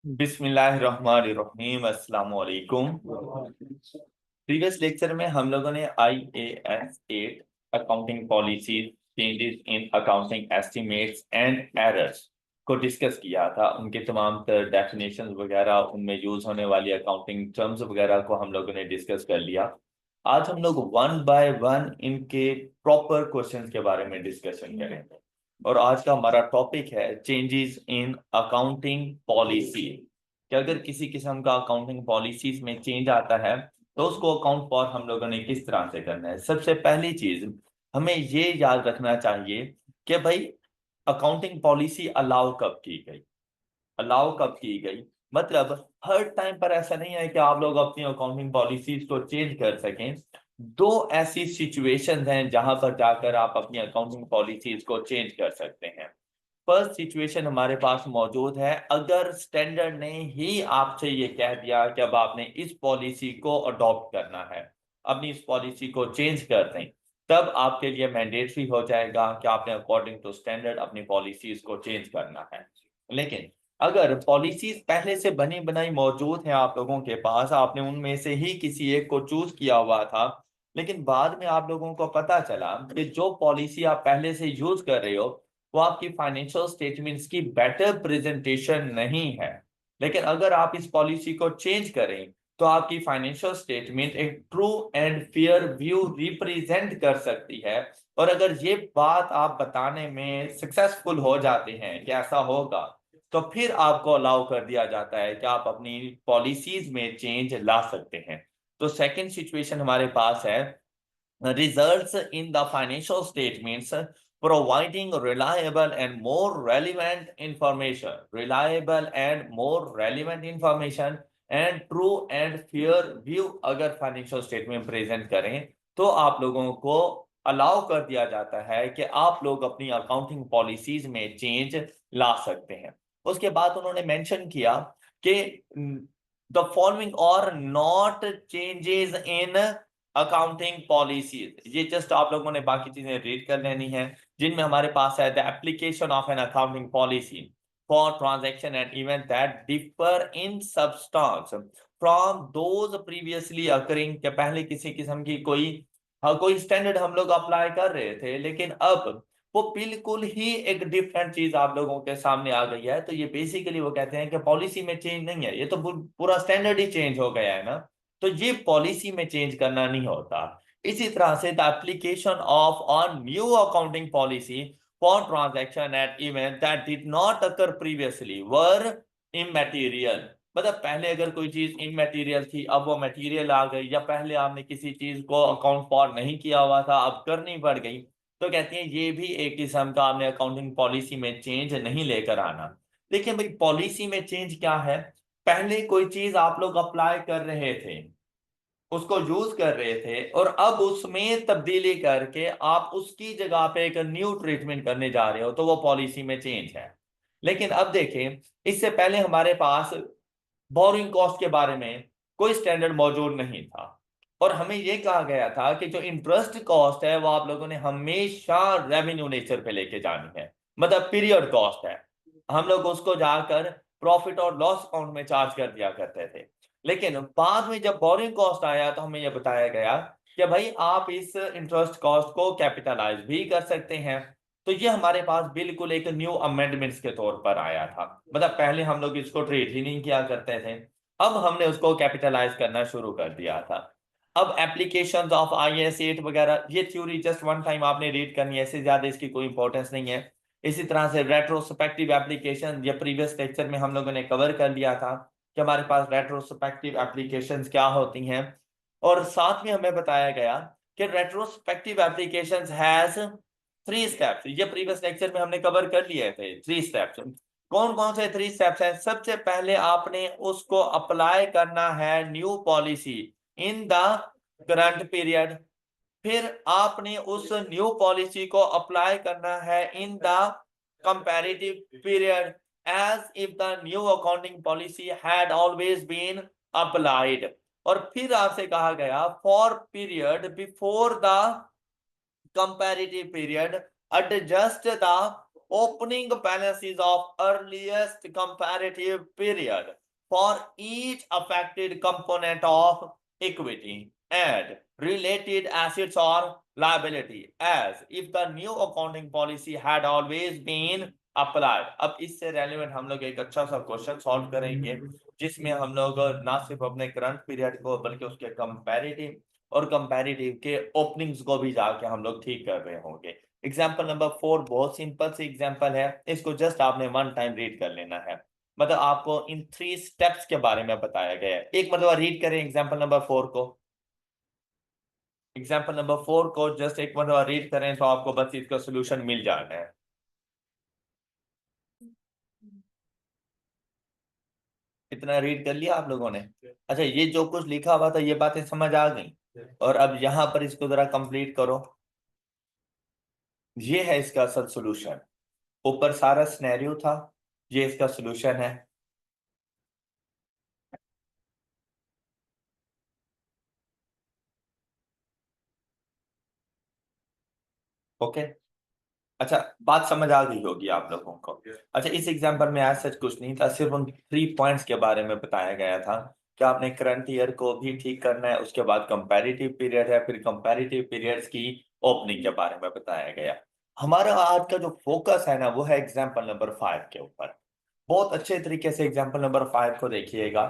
बिस्मिल्लाहिर्रहमानिर्रहीम अस्सलाम वालेकुम। प्रीवियस लेक्चर में हम लोगों ने IAS 8 accounting policy changes in accounting estimates and errors को डिस्कस किया था। उनके तमाम डेफिनेशंस वगैरह, उनमें यूज होने वाली अकाउंटिंग टर्म्स वगैरह को हम लोगों ने डिस्कस कर लिया। आज हम लोग वन बाय वन इनके प्रॉपर क्वेश्चंस के बारे में डिस्कशन करेंगे। और आज का हमारा टॉपिक है चेंजेस इन अकाउंटिंग पॉलिसी। कि अगर किसी किस्म का अकाउंटिंग पॉलिसीज में चेंज आता है तो उसको अकाउंट फॉर हम लोगों ने किस तरह से करना है। सबसे पहली चीज हमें ये याद रखना चाहिए कि भाई अकाउंटिंग पॉलिसी अलाउ कब की गई। अलाउ कब की गई मतलब हर टाइम पर ऐसा नहीं है कि आप लोग अपनी अकाउंटिंग पॉलिसीज को चेंज कर सकें। दो ऐसी सिचुएशंस हैं जहां पर जाकर आप अपनी अकाउंटिंग पॉलिसीज को चेंज कर सकते हैं। फर्स्ट सिचुएशन हमारे पास मौजूद है अगर स्टैंडर्ड ने ही आपसे ये कह दिया कि अब आपने इस पॉलिसी को अडॉप्ट करना है, अपनी इस पॉलिसी को चेंज कर दें, तब आपके लिए मैंडेटरी हो जाएगा कि आपने अकॉर्डिंग टू स्टैंडर्ड अपनी पॉलिसीज को चेंज करना है। लेकिन अगर पॉलिसीज पहले से बनी बनाई मौजूद है आप लोगों के पास, आपने उनमें से ही किसी एक को चूज किया हुआ था, लेकिन बाद में आप लोगों को पता चला कि जो पॉलिसी आप पहले से यूज कर रहे हो वो आपकी फाइनेंशियल स्टेटमेंट्स की बेटर प्रेजेंटेशन नहीं है। लेकिन अगर आप इस पॉलिसी को चेंज करें तो आपकी फाइनेंशियल स्टेटमेंट एक true and fair view represent कर सकती है। और अगर ये बात आप बताने में सक्सेसफुल हो जाते हैं कि ऐसा होगा, तो फिर आपको अलाउ कर दिया जाता है कि आप अपनी पॉलिसीज में चेंज ला सकते हैं। तो सेकंड सिचुएशन हमारे पास है results in the financial statements providing reliable and more relevant information, and true and fair view अगर फाइनेंशियल स्टेटमेंट प्रेजेंट करें तो आप लोगों को अलाउ कर दिया जाता है कि आप लोग अपनी अकाउंटिंग पॉलिसीज में चेंज ला सकते हैं। उसके बाद उन्होंने मेंशन किया कि द फॉलोइंग और not changes in accounting policies. ये जस्ट आप लोगों ने बाकी चीजें रीड कर लेनी है जिनमें हमारे पास है the application of an accounting policy for transaction and event that differ in substance from those previously occurring. के पहले किसी किस्म की कोई स्टैंडर्ड हम लोग अप्लाई कर रहे थे, लेकिन अब वो बिल्कुल ही एक डिफरेंट चीज आप लोगों के सामने आ गई है। तो ये बेसिकली वो कहते हैं कि पॉलिसी में चेंज नहीं है, ये तो पूरा स्टैंडर्ड ही चेंज हो गया है ना। तो ये पॉलिसी में चेंज करना नहीं होता। इसी तरह से the application of on new accounting policy for transaction at event that did not occur previously were immaterial. मतलब पहले अगर कोई चीज इमैटेरियल थी, अब वो मटेरियल आ गई, या पहले आपने किसी चीज को अकाउंट फॉर नहीं किया हुआ था, अब करनी पड़ गई, तो कहते हैं ये भी एक किस्म का आपने अकाउंटिंग पॉलिसी में चेंज नहीं लेकर आना। देखिए भाई, पॉलिसी में चेंज क्या है। पहले कोई चीज आप लोग अप्लाई कर रहे थे, उसको यूज कर रहे थे, और अब उसमें तब्दीली करके आप उसकी जगह पे एक न्यू ट्रीटमेंट करने जा रहे हो, तो वो पॉलिसी में चेंज है। लेकिन अब देखें, इससे पहले हमारे पास बोरिंग कॉस्ट के बारे में कोई स्टैंडर्ड मौजूद नहीं था, और हमें यह कहा गया था कि जो इंटरेस्ट कॉस्ट है वो आप लोगों ने हमेशा रेवेन्यू नेचर पे लेके जानी है, मतलब पीरियड कॉस्ट है। हम लोग उसको जाकर प्रॉफिट और लॉस अकाउंट में चार्ज कर दिया करते थे। लेकिन बाद में जब बोरिंग कॉस्ट आया तो हमें यह बताया गया कि भाई आप इस इंटरेस्ट कॉस्ट को कैपिटलाइज भी कर सकते हैं। तो ये हमारे पास बिल्कुल एक न्यू अमेंडमेंट्स के तौर पर आया था। मतलब पहले हम लोग इसको ट्रीट ही नहीं किया करते थे, अब हमने उसको कैपिटलाइज करना शुरू कर दिया था। अब एप्लीकेशंस ऑफ IAS 8 वगैरह, ये थ्योरी जस्ट वन टाइम आपने रीड करनी है, इससे ज्यादा इसकी कोई इंपॉर्टेंस नहीं है। इसी तरह से रेट्रोस्पेक्टिव एप्लीकेशन, ये प्रीवियस लेक्चर में हम लोगों ने कवर कर लिया था कि हमारे पास रेट्रोस्पेक्टिव एप्लीकेशंस क्या होती हैं। और साथ में हमें बताया गया कि रेट्रोस्पेक्टिव एप्लीकेशंस हैज 3 स्टेप्स। ये प्रीवियस लेक्चर में हमने कवर कर लिए थे 3 स्टेप्स। कौन कौन से 3 स्टेप्स हैं। सबसे पहले आपने उसको अप्लाई करना है new policy in the current period. फिर आपने उस न्यू पॉलिसी को अप्लाई करना है in the comparative period as if the new accounting policy had always been applied. और फिर आपसे कहा गया for period before the comparative period adjust the opening balances of earliest comparative period for each affected component of equity and related assets or liability as if the new accounting policy had always been applied। अब इससे relevant हम लोग एक अच्छा सा question solve करेंगे जिसमें हम लोग ना सिर्फ अपने करंट पीरियड को बल्कि उसके कंपैरेटिव और कंपैरेटिव के ओपनिंग्स को भी जाके हम लोग ठीक कर रहे होंगे। एग्जाम्पल नंबर 4 बहुत सिंपल सी एग्जाम्पल है, इसको जस्ट आपने वन टाइम रीड कर लेना है। मतलब आपको इन 3 स्टेप्स के बारे में बताया गया है। एक मतलब रीड करें एग्जाम्पल नंबर 4 को। एग्जाम्पल नंबर 4 को जस्ट एक मतलब रीड करें तो आपको बस इसका सोल्यूशन मिल जाना है। इतना रीड कर लिया आप लोगों ने? अच्छा, ये जो कुछ लिखा हुआ था ये बातें समझ आ गई? और अब यहां पर इसको जरा कंप्लीट करो। ये है इसका असल सोल्यूशन। ऊपर सारा सिनेरियो था, ये इसका सोल्यूशन है। ओके, अच्छा बात समझ आ गई होगी आप लोगों को। अच्छा, इस एग्जाम्पल में आज सच कुछ नहीं था, सिर्फ उन 3 पॉइंट्स के बारे में बताया गया था कि आपने करंट ईयर को भी ठीक करना है, उसके बाद कंपैरेटिव पीरियड है, फिर कंपैरेटिव पीरियड्स की ओपनिंग के बारे में बताया गया। हमारा आज का जो फोकस है ना वो है एग्जाम्पल नंबर 5 के ऊपर। बहुत अच्छे तरीके से एग्जाम्पल नंबर 5 को देखिएगा।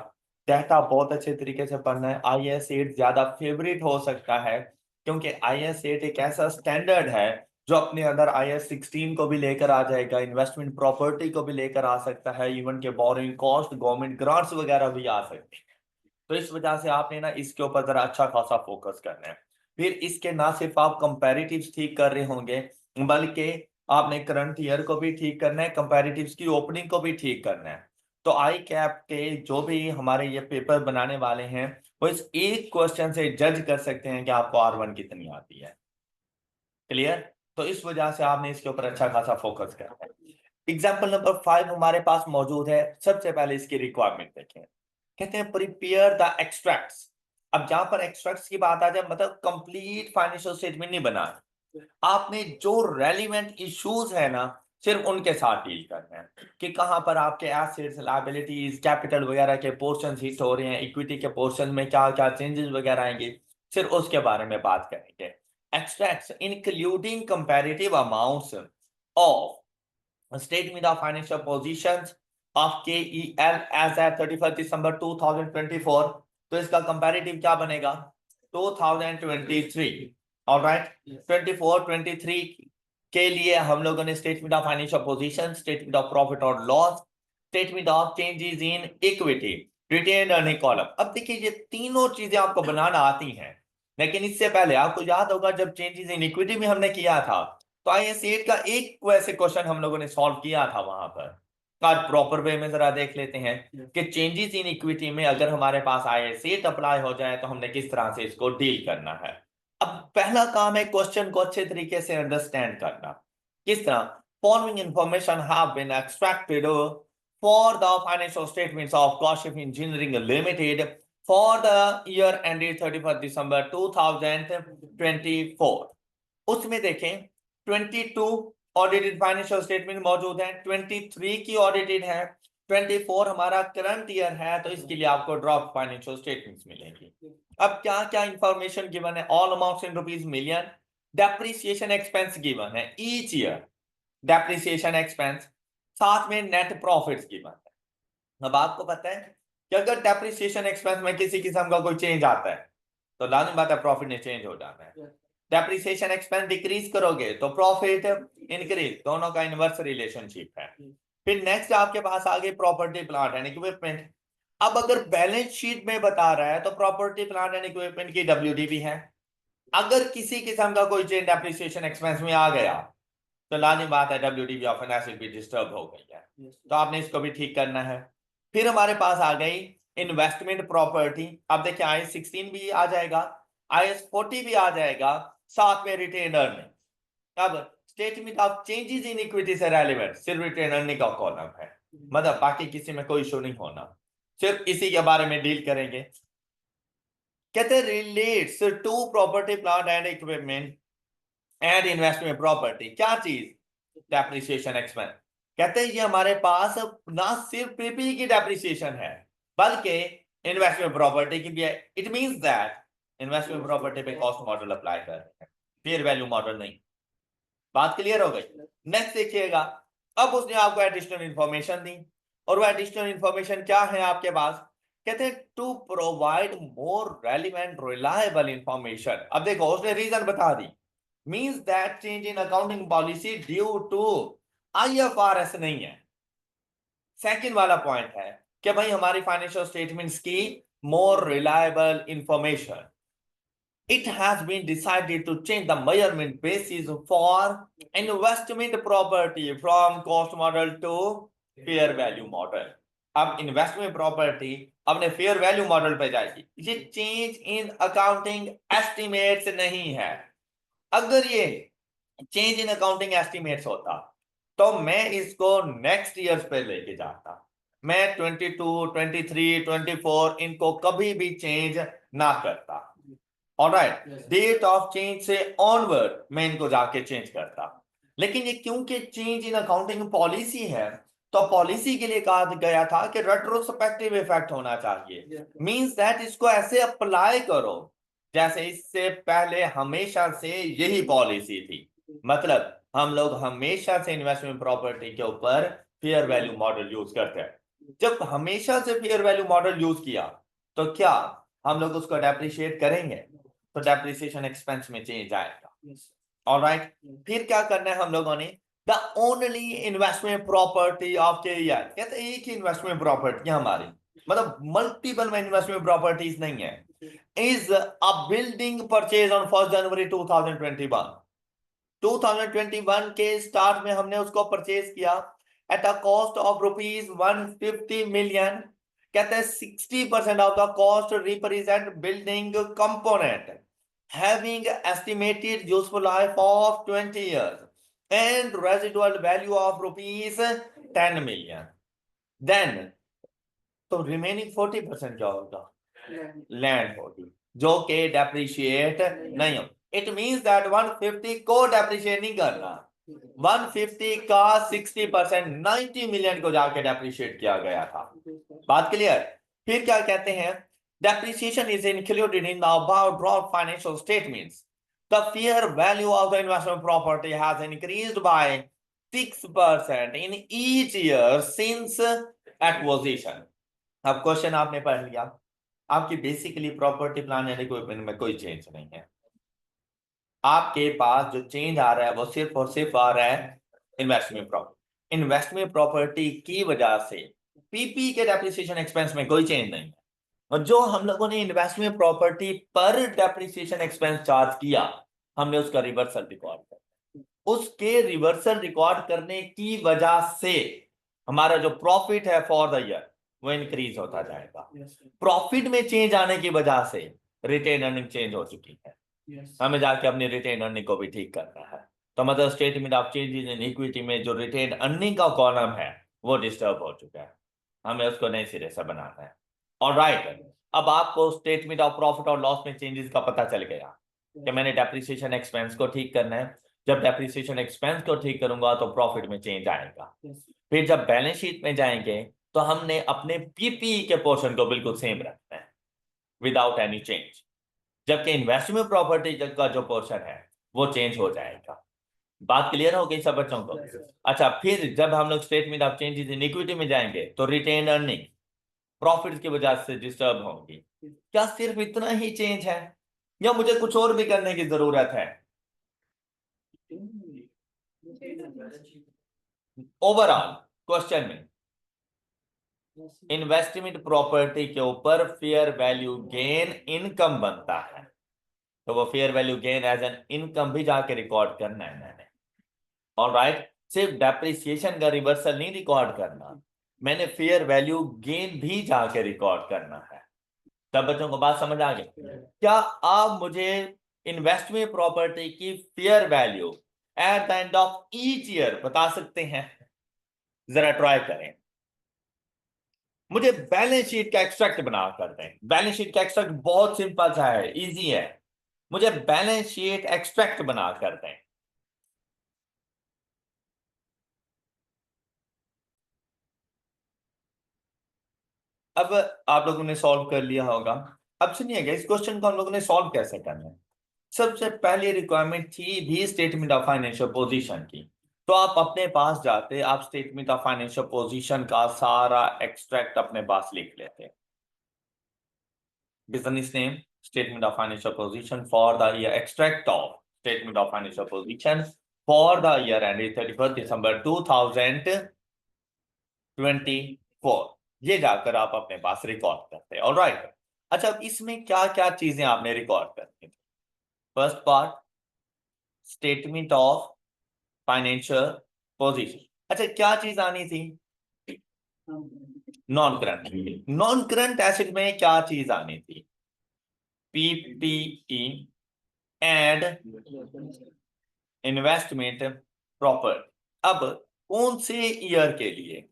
डाटा बहुत अच्छे तरीके से पढ़ना है। IAS 8 ज्यादा फेवरेट हो सकता है क्योंकि IAS 8 एक ऐसा स्टैंडर्ड है जो अपने अंदर IAS 16 को भी लेकर आ जाएगा, इन्वेस्टमेंट प्रॉपर्टी को भी लेकर आ सकता है, इवन के बोरिंग कॉस्ट, गवर्नमेंट ग्रांट्स वगैरह भी आ सकते हैं। तो इस वजह से आपने ना इसके ऊपर जरा अच्छा खासा फोकस करना है। फिर इसके ना सिर्फ आप कंपैरेटिव्स ठीक कर रहे होंगे बल्कि आपने करंट ईयर को भी ठीक करना है, कंपैरेटिव्स की ओपनिंग को भी ठीक करना है। तो आई कैप के जो भी हमारे ये पेपर बनाने वाले हैं वो इस एक क्वेश्चन से जज कर सकते हैं कि आपको R1 कितनी आती है। क्लियर? तो इस वजह से आपने इसके ऊपर अच्छा खासा फोकस करना है। एग्जाम्पल नंबर 5 हमारे पास मौजूद है। सबसे पहले इसकी रिक्वायरमेंट देखें। कहते हैं प्रिपेयर द एक्सट्रैक्ट्स। अब जहां पर एक्सट्रैक्ट्स की बात आ जाए मतलब कंप्लीट फाइनेंशियल स्टेटमेंट नहीं बना, आपने जो रेलिवेंट इश्यूज है ना सिर्फ उनके साथ डील करना है कि कहां पर आपके एसेट्स, लायबिलिटीज, कैपिटल वगैरह के पोर्शन हिट हो रहे हैं, इक्विटी के पोर्शन में क्या क्या चेंजेस वगैरह आएंगे, सिर्फ उसके बारे में बात करेंगे। Extracts including comparative amounts of statement of financial positions of KEL as at 31st December 2024। तो इसका कंपैरेटिव क्या बनेगा? 2023। ऑलराइट, 24 23 के लिए हम लोगों ने statement of financial position, statement of profit और loss, statement of changes in equity, retain earning column. अब देखिए ये तीनों चीजें आपको बनाना आती हैं, लेकिन इससे पहले आपको याद होगा जब चेंजेस इन इक्विटी में हमने किया था तो IAS 8 का एक वैसे क्वेश्चन हम लोगों ने सॉल्व किया था वहां पर। आज प्रॉपर वे में जरा देख लेते हैं कि चेंजेस इन इक्विटी में अगर हमारे पास IAS 8 अप्लाई हो जाए तो हमने किस तरह से इसको डील करना है। अब पहला काम है क्वेश्चन को अच्छे तरीके से अंडरस्टैंड करना। किस तरह? Following information have been extracted for the financial statements of Kashif engineering limited for the year ended 31 December 2024। उसमें देखें 22 ऑडिटेड फाइनेंशियल स्टेटमेंट मौजूद है, 23 की ऑडिटेड है, 24 हमारा करंट ईयर है, तो इसके लिए आपको ड्रॉप फाइनेंशियल स्टेटमेंट्स मिलेंगी। अब क्या क्या इंफॉर्मेशन गिवन है? All amounts in rupees million, depreciation expense given है ईच ईयर, डेप्रिसिएशन एक्सपेंस, साथ में नेट प्रॉफिट्स गिवन है। अब आपको पता है कि अगर डेप्रिसिएशन एक्सपेंस में किसी किस्म का कोई चेंज आता है तो लाजिम बात है प्रॉफिट ने चेंज हो जाना है। डेप्रिसिएशन एक्सपेंस डिक्रीज करोगे तो प्रॉफिट इंक्रीज, दोनों का इनवर्स रिलेशनशिप है। फिर नेक्स्ट आपके पास आ गई प्रॉपर्टी प्लांट एंड इक्विपमेंट। अब अगर बैलेंस शीट में बता रहा है तो प्रॉपर्टी प्लांट एंड इक्विपमेंट की WDV है। अगर किसी किस्म का कोई चेंज डेप्रिसिएशन एक्सपेंस में आ गया तो लाजिम बात है WDV ऑफ एन एसेट भी डिस्टर्ब हो गई है, तो आपने इसको भी ठीक करना है। फिर हमारे पास आ गई इन्वेस्टमेंट प्रॉपर्टी। अब देखिए IAS 16 भी आ जाएगा, IAS 40 भी आ जाएगा, साथ में रिटेन अर्निंग। अब statement of changes in equity से रेलेवेंट सिर्फ रिटेन अर्निंग का कॉलम है, मतलब बाकी किसी में कोई इशू नहीं होना, सिर्फ इसी के बारे में डील करेंगे। कहते relates to property plant and equipment and investment property. क्या चीज? Depreciation expense. कहते हैं ये हमारे पास ना सिर्फ पीपी की डेप्रिसिएशन है बल्कि इन्वेस्टमेंट प्रॉपर्टी की भी है। It means that investment property पे कॉस्ट मॉडल अप्लाई कर रहे हैं, फेयर वैल्यू मॉडल नहीं। बात क्लियर हो गई। नेक्स्ट देखिएगा, अब उसने आपको एडिशनल इंफॉर्मेशन दी और वो एडिशनल इंफॉर्मेशन क्या है आपके पास। कहते हैं to provide more relevant reliable information. अब देखो उसने रीजन बता दी, means that change in accounting policy due to IFRS नहीं है। सेकंड वाला पॉइंट है कि भाई हमारी फाइनेंशियल स्टेटमेंट्स की more reliable information, it has been decided to change the measurement basis for investment property from cost model to fair value model। अब investment property अपने फेयर वैल्यू मॉडल पे जाएगी। ये चेंज इन अकाउंटिंग एस्टिमेट्स नहीं है। अगर ये change in accounting estimates होता तो मैं इसको नेक्स्ट ईयर्स पे लेके जाता। मैं 22, 23, 24 इनको कभी भी चेंज ना करता। ऑलराइट, डेट ऑफ चेंज से ऑनवर्ड मैं इनको जाके चेंज करता। लेकिन ये क्योंकि चेंज इन अकाउंटिंग पॉलिसी है तो पॉलिसी के लिए कहा गया था कि रेट्रोस्पेक्टिव इफेक्ट होना चाहिए। मींस दैट इसको ऐसे अप्लाई करो जैसे इससे पहले हमेशा से यही पॉलिसी थी। मतलब हम लोग हमेशा से इन्वेस्टमेंट प्रॉपर्टी के ऊपर फेयर वैल्यू मॉडल यूज करते हैं। जब हमेशा से फेयर वैल्यू मॉडल यूज किया तो क्या हम लोग उसको डेप्रिशिएट करेंगे? तो डेप्रिसिएशन एक्सपेंस में चेंज आएगा। ऑलराइट, फिर क्या करना है हम लोगों ने, the only investment property of के ईयर। कहते हैं एक ही इन्वेस्टमेंट प्रॉपर्टी हमारी, मतलब मल्टीपल में इन्वेस्टमेंट प्रॉपर्टीज नहीं है, is a building purchase on 1 जनवरी 2021। 2021 के स्टार्ट में हमने उसको परचेज किया at a cost of rupees 150 million. कहते हैं 60% of the cost represent building component having estimated useful life of 20 years and residual value of rupees 10 million। then तो remaining 40% क्या होगा? लैंड होगी जो कि डेप्रिशिएट नहीं हो। इट मींस दैट 150 को डेप्रिशिएट नहीं करना, 150 का 60% 90 मिलियन को जाके डेप्रिशिएट किया गया था। बात क्लियर? फिर क्या कहते हैं, depreciation is included in the above drawn financial statements। The fair value of the investment property has increased by 6% in each year since acquisition। अब क्वेश्चन आपने पढ़ लिया, आपकी basically property plan and equipment में कोई चेंज नहीं है। आपके पास जो चेंज आ रहा है वो सिर्फ और सिर्फ आ रहा है इन्वेस्टमेंट प्रॉपर्टी। इन्वेस्टमेंट प्रॉपर्टी की वजह से पीपी के डेप्रिसिएशन एक्सपेंस में कोई चेंज नहीं है। और जो हम लोगों ने इन्वेस्टमेंट प्रॉपर्टी पर डेप्रिसिएशन एक्सपेंस चार्ज किया, हमने उसका रिवर्सल रिकॉर्ड कर, उसके रिवर्सल रिकॉर्ड करने की वजह से हमारा जो प्रॉफिट है फॉर द ईयर वो इंक्रीज होता जाएगा। प्रॉफिट में चेंज आने की वजह से रिटेन अर्निंग चेंज हो चुकी है। हमें जाके अपनी रिटेन अर्निंग को भी ठीक करना है। तो मतलब statement of changes in equity में जो रिटेन अर्निंग का कॉलम है वो डिस्टर्ब हो चुका है, हमें उसको नए सिरे से बनाना है। ऑलराइट, अब आपको स्टेटमेंट ऑफ प्रॉफिट और लॉस में चेंजेस का पता चल गया कि मैंने डेप्रिसिएशन एक्सपेंस को ठीक करना है। जब डेप्रिसिएशन एक्सपेंस को ठीक करूंगा तो प्रॉफिट में चेंज आएगा। फिर जब बैलेंस शीट में जाएंगे तो हमने अपने पीपी के पोर्शन को बिल्कुल सेम रखना है विदाउट एनी चेंज, जबकि इन्वेस्टमेंट प्रॉपर्टी का जो पोर्शन है वो चेंज हो जाएगा। बात क्लियर हो गई सब बच्चों को? अच्छा, फिर जब हम लोग statement of changes in equity में जाएंगे तो रिटेन अर्निंग प्रॉफिट की वजह से डिस्टर्ब होंगी। क्या सिर्फ इतना ही चेंज है या मुझे कुछ और भी करने की जरूरत है? ओवरऑल क्वेश्चन में इन्वेस्टमेंट प्रॉपर्टी के ऊपर फेयर वैल्यू गेन इनकम बनता है, तो वो fair value gain as an income भी जाके रिकॉर्ड करना है मैंने। ऑलराइट, सिर्फ डेप्रिसिएशन का रिवर्सल नहीं रिकॉर्ड करना, मैंने फेयर वैल्यू गेन भी जाके रिकॉर्ड करना है। तब बच्चों को बात समझ आ गई? क्या आप मुझे इन्वेस्टमेंट प्रॉपर्टी की fair value at the end of each year बता सकते हैं? जरा ट्राई करें, मुझे बैलेंस शीट का एक्सट्रैक्ट बना कर दें। बैलेंस शीट का एक्सट्रैक्ट बहुत सिंपल सा है, इजी है। मुझे बैलेंस शीट एक्सट्रैक्ट बना कर दें। अब आप लोगों ने सॉल्व कर लिया होगा। अब सुनिएगा, इस क्वेश्चन को हम लोगों ने सॉल्व कैसे करना है। सबसे पहली रिक्वायरमेंट थी भी स्टेटमेंट ऑफ फाइनेंशियल पोजीशन की। तो आप अपने पास जाते, आप स्टेटमेंट ऑफ फाइनेंशियल पोजीशन का सारा एक्सट्रैक्ट अपने पास लिख लेते। Business name, statement of financial position for the year, extract of statement of financial position for the year and 31 December 2024। ये जाकर आप अपने पास रिकॉर्ड करते हैं। ऑलराइट। अच्छा, अब इसमें क्या क्या चीजें आपने रिकॉर्ड करनी थी। First part, statement of financial position. अच्छा, क्या चीज आनी थी? Non current. Non current asset में क्या चीज आनी थी? PPE and investment property. अब कौन से ईयर के लिए?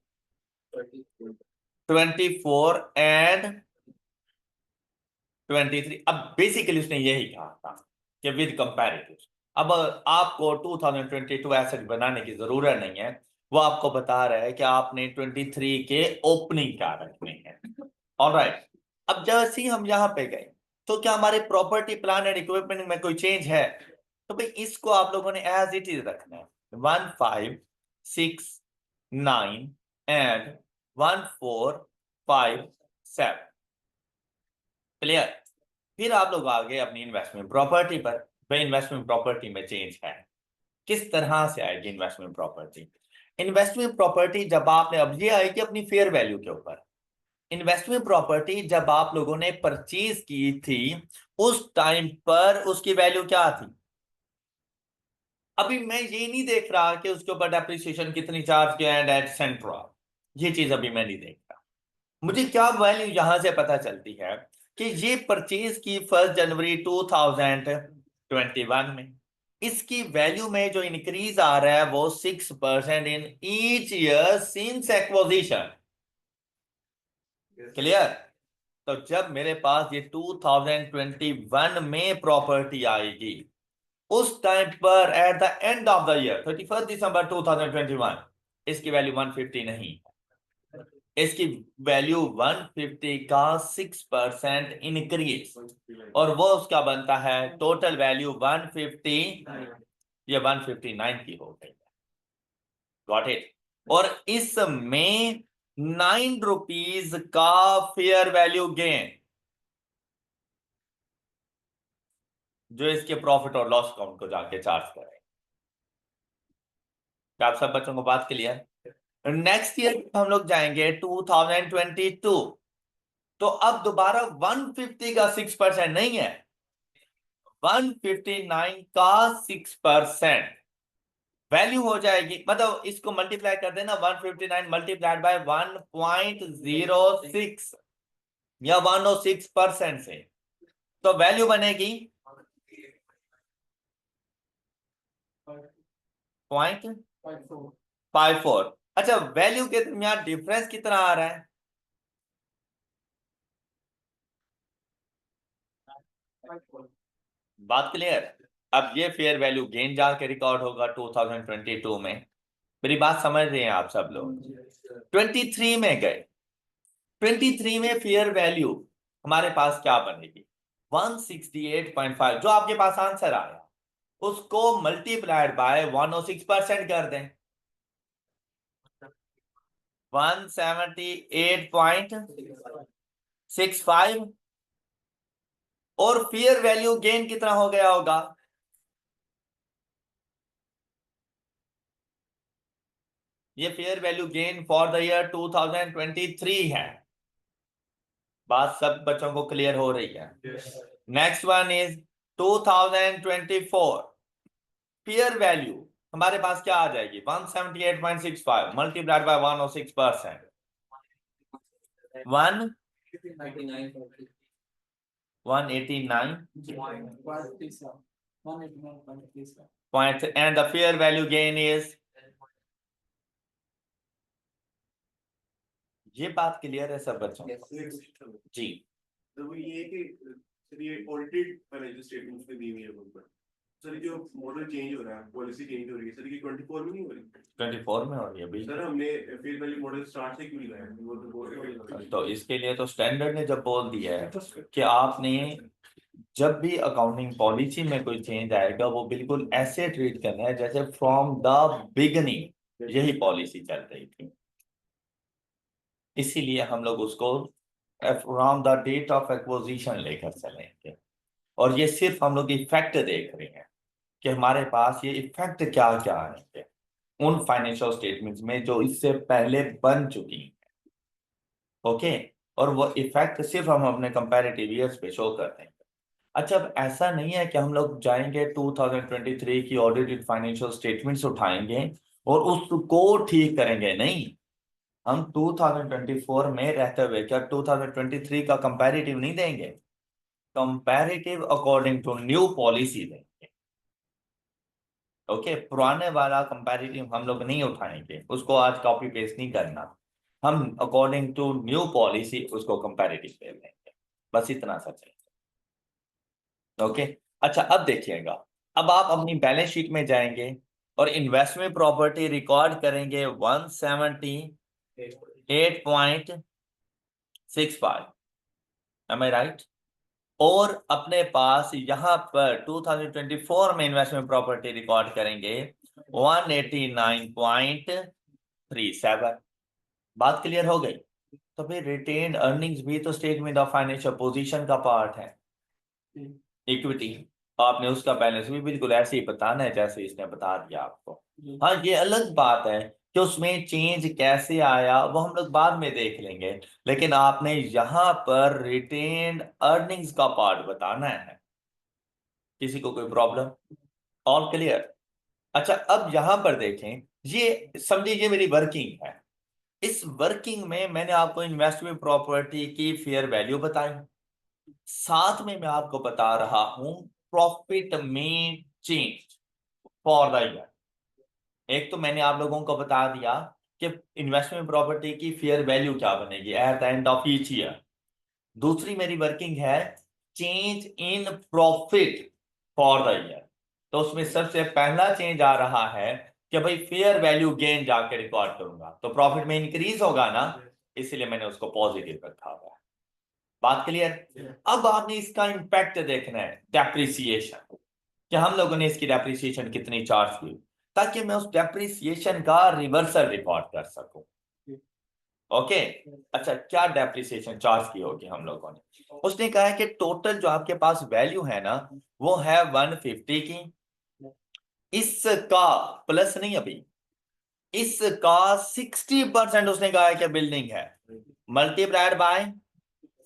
24 एंड 23। अब बेसिकली उसने यही कहा था कि विद कंपैरेटिव। अब आपको 2022 एसेट बनाने की जरूरत नहीं है, वो आपको बता रहा है कि आपने 23 के ओपनिंग क्या रखने हैं। ऑलराइट। अब जैसे ही हम यहाँ पे गए, तो क्या हमारे प्रॉपर्टी प्लान एंड इक्विपमेंट में कोई चेंज है? तो भाई इसको आप लोगों ने एज इट इज रखना है। 1569 एंड 1457। क्लियर? फिर आप लोग आ गए अपनी इन्वेस्टमेंट प्रॉपर्टी पर। भाई इन्वेस्टमेंट प्रॉपर्टी में चेंज है, किस तरह से आएगी इन्वेस्टमेंट प्रॉपर्टी? इन्वेस्टमेंट प्रॉपर्टी जब आपने, अब ये आएगी अपनी फेयर वैल्यू के ऊपर। इन्वेस्टमेंट प्रॉपर्टी जब आप लोगों ने परचेज की थी, उस टाइम पर उसकी वैल्यू क्या थी? अभी मैं ये नहीं देख रहा कि उसके ऊपर डेप्रिसिएशन कितनी चार्ज किया एंड एटसेट्रा, ये चीज अभी मैं नहीं देख रहा। मुझे क्या वैल्यू यहां से पता चलती है कि ये परचेज की 1 जनवरी 2021 में, इसकी वैल्यू में जो इंक्रीज आ रहा है वो 6% in each year since acquisition. Clear? तो जब मेरे पास ये 2021 में प्रॉपर्टी आएगी, उस टाइम पर at the end of the year 31 दिसंबर 2021, इसकी वैल्यू 150 नहीं, इसकी वैल्यू 150 का 6% इंक्रीज, और वो उसका बनता है टोटल वैल्यू 150, ये 159 की हो गई। Got it? और इसमें 9 रुपीज का फेयर वैल्यू गेन, जो इसके प्रॉफिट और लॉस अकाउंट को जाके चार्ज करें। क्या आप सब बच्चों को बात क्लियर? नेक्स्ट ईयर हम लोग जाएंगे 2022। तो अब दोबारा 150 का 6% नहीं है, 159 का 6% वैल्यू हो जाएगी। मतलब इसको मल्टीप्लाई कर देना, 159 मल्टीप्लाइड बाय 1.06 या 106% से, तो वैल्यू बनेगी 0.54। अच्छा, वैल्यू के दरमियान डिफरेंस कितना आ रहा है? बात क्लियर? अब ये फेयर वैल्यू गेन जाके रिकॉर्ड होगा 2022 में। मेरी बात समझ रहे हैं आप सब लोग? 23 में गए, 23 में फेयर वैल्यू हमारे पास क्या बनेगी? 168.5, जो आपके पास आंसर आया उसको मल्टीप्लाइड बाय 106% कर दें, 178.65। और फेयर वैल्यू गेन कितना हो गया होगा? ये fair value gain for the year 2023 है। बात सब बच्चों को क्लियर हो रही है? Next one is 2024। Fair value हमारे पास क्या आ जाएगी? 178.65 multiplied by 106%, 189 point, and the fair value gain is. ये बात क्लियर है सब बच्चों? जी। तो वो ये कि ये ऑडिटेड फाइनेंशियल स्टेटमेंट्स में दी हुई है उन पर। सर जो मॉडल चेंज हो रहा है, पॉलिसी चेंज हो रही है सर, ये 24 में नहीं हो रही? 24 में हो रही है भाई। सर हमने फेयर वैल्यू मॉडल स्टार्ट से क्यों नहीं लाया? वो तो इसके लिए तो स्टैंडर्ड ने जब बोल दिया है कि आपने जब भी अकाउंटिंग पॉलिसी में कोई चेंज आएगा वो बिल्कुल ऐसे ट्रीट करना है जैसे फ्रॉम द बिगनिंग यही पॉलिसी चल रही थी। इसीलिए हम लोग उसको from the date of acquisition लेकर चलेंगे। और ये सिर्फ हम लोग इफेक्ट देख रहे हैं कि हमारे पास ये इफेक्ट क्या क्या आएंगे उन फाइनेंशियल स्टेटमेंट्स में जो इससे पहले बन चुकी हैं। ओके, और वो इफेक्ट सिर्फ हम अपने कंपैरेटिव ईयर्स पे शो कर देंगे। अच्छा, अब ऐसा नहीं है कि हम लोग जाएंगे 2023 की ऑडिटेड फाइनेंशियल स्टेटमेंट्स उठाएंगे और उसको ठीक करेंगे, नहीं। हम 2024 में रहते हुए क्या 2023 का कंपैरेटिव नहीं देंगे, comparative according to new policy देंगे। ओके, पुराने वाला कंपैरेटिव हम लोग नहीं उठाएंगे, उसको आज कॉपी पेस्ट नहीं करना। हम अकॉर्डिंग टू न्यू पॉलिसी उसको कंपैरेटिव दे देंगे, बस इतना सा चाहिए। ओके, अच्छा अब देखिएगा, अब आप अपनी बैलेंस शीट में जाएंगे और इन्वेस्टमेंट प्रॉपर्टी रिकॉर्ड करेंगे 178.65, एम आई राइट? और अपने पास यहां पर 2024 में इन्वेस्टमेंट प्रॉपर्टी रिकॉर्ड करेंगे 189.37। बात क्लियर हो गई? तो फिर रिटेन्ड अर्निंग्स भी तो स्टेटमेंट ऑफ फाइनेंशियल पोजीशन का पार्ट है। इक्विटी आपने उसका बैलेंस भी बिल्कुल ऐसे ही बताना है जैसे इसने बता दिया आपको। हाँ, ये अलग बात है कि उसमें चेंज कैसे आया वो हम लोग बाद में देख लेंगे, लेकिन आपने यहां पर रिटेन्ड अर्निंग्स का पार्ट बताना है। किसी को कोई प्रॉब्लम? All clear? अच्छा, अब यहां पर देखें, ये समझिए ये मेरी वर्किंग है। इस वर्किंग में मैंने आपको इन्वेस्टमेंट प्रॉपर्टी की फेयर वैल्यू बताई, साथ में मैं आपको बता रहा हूं प्रॉफिट में चेंज फॉर द ईयर। एक तो मैंने आप लोगों को बता दिया कि इन्वेस्टमेंट प्रॉपर्टी की फेयर वैल्यू क्या बनेगी at the end of each year. दूसरी मेरी वर्किंग है change in profit for the year. तो उसमें सबसे पहला चेंज आ रहा है कि भाई फेयर वैल्यू गेन जाके रिकॉर्ड करूंगा तो प्रॉफिट में इंक्रीज होगा ना, इसलिए मैंने उसको पॉजिटिव रखा हुआ है। बात क्लियर? अब आपने इसका इंपैक्ट देखना है डेप्रिसिएशन, कि हम लोगों ने इसकी डेप्रिसिएशन कितनी चार्ज की, ताकि मैं उस डेप्रिसिएशन का रिवर्सल रिकॉर्ड कर सकूं। ओके, अच्छा क्या डेप्रिसिएशन चार्ज की होगी हम लोगों ने? उसने कहा है कि टोटल जो आपके पास वैल्यू है ना वो है 150 की, इसका प्लस नहीं अभी, इसका 60% उसने कहा है कि बिल्डिंग है, multiplied by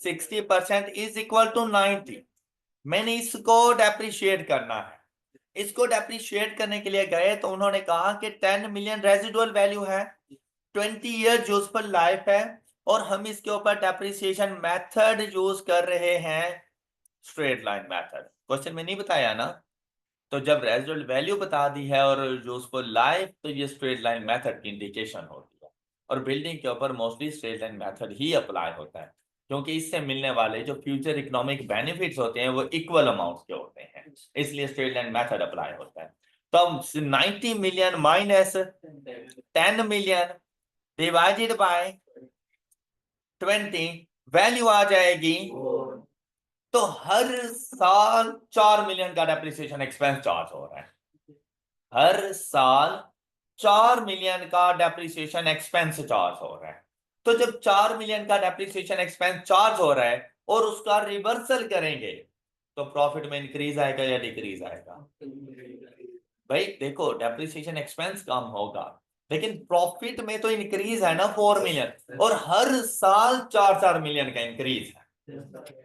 60% is equal to 90। मैंने इसको डेप्रिशिएट करना है। इसको डेप्रिशिएट करने के लिए गए तो उन्होंने कहा कि 10 मिलियन रेजिडुअल वैल्यू है, 20 ईयर यूजफुल लाइफ है, और हम इसके ऊपर डेप्रिसिएशन मेथड यूज कर रहे हैं स्ट्रेट लाइन मेथड। क्वेश्चन में नहीं बताया ना? तो जब रेजिडुअल वैल्यू बता दी है और यूजफुल लाइफ, तो ये स्ट्रेट लाइन मेथड की इंडिकेशन होती है। और बिल्डिंग के ऊपर मोस्टली स्ट्रेट लाइन मेथड ही अप्लाई होता है, क्योंकि इससे मिलने वाले जो फ्यूचर इकोनॉमिक बेनिफिट्स होते हैं वो इक्वल अमाउंट के होते हैं, इसलिए स्ट्रेट लाइन मेथड अप्लाई होता है। तो अब 90 million minus 10 million divided by 20 value आ जाएगी, तो हर साल 4 मिलियन का डेप्रिसिएशन एक्सपेंस चार्ज हो रहा है। हर साल 4 मिलियन का डेप्रिसिएशन एक्सपेंस चार्ज हो रहा है। तो जब 4 मिलियन का डेप्रिसिएशन एक्सपेंस चार्ज हो रहा है और उसका रिवर्सल करेंगे तो प्रॉफिट में इंक्रीज आएगा या डिक्रीज आएगा? भाई देखो, डेप्रिसिएशन एक्सपेंस कम होगा लेकिन प्रॉफिट में तो इंक्रीज है ना 4 मिलियन, और हर साल 4-4 मिलियन का इंक्रीज है।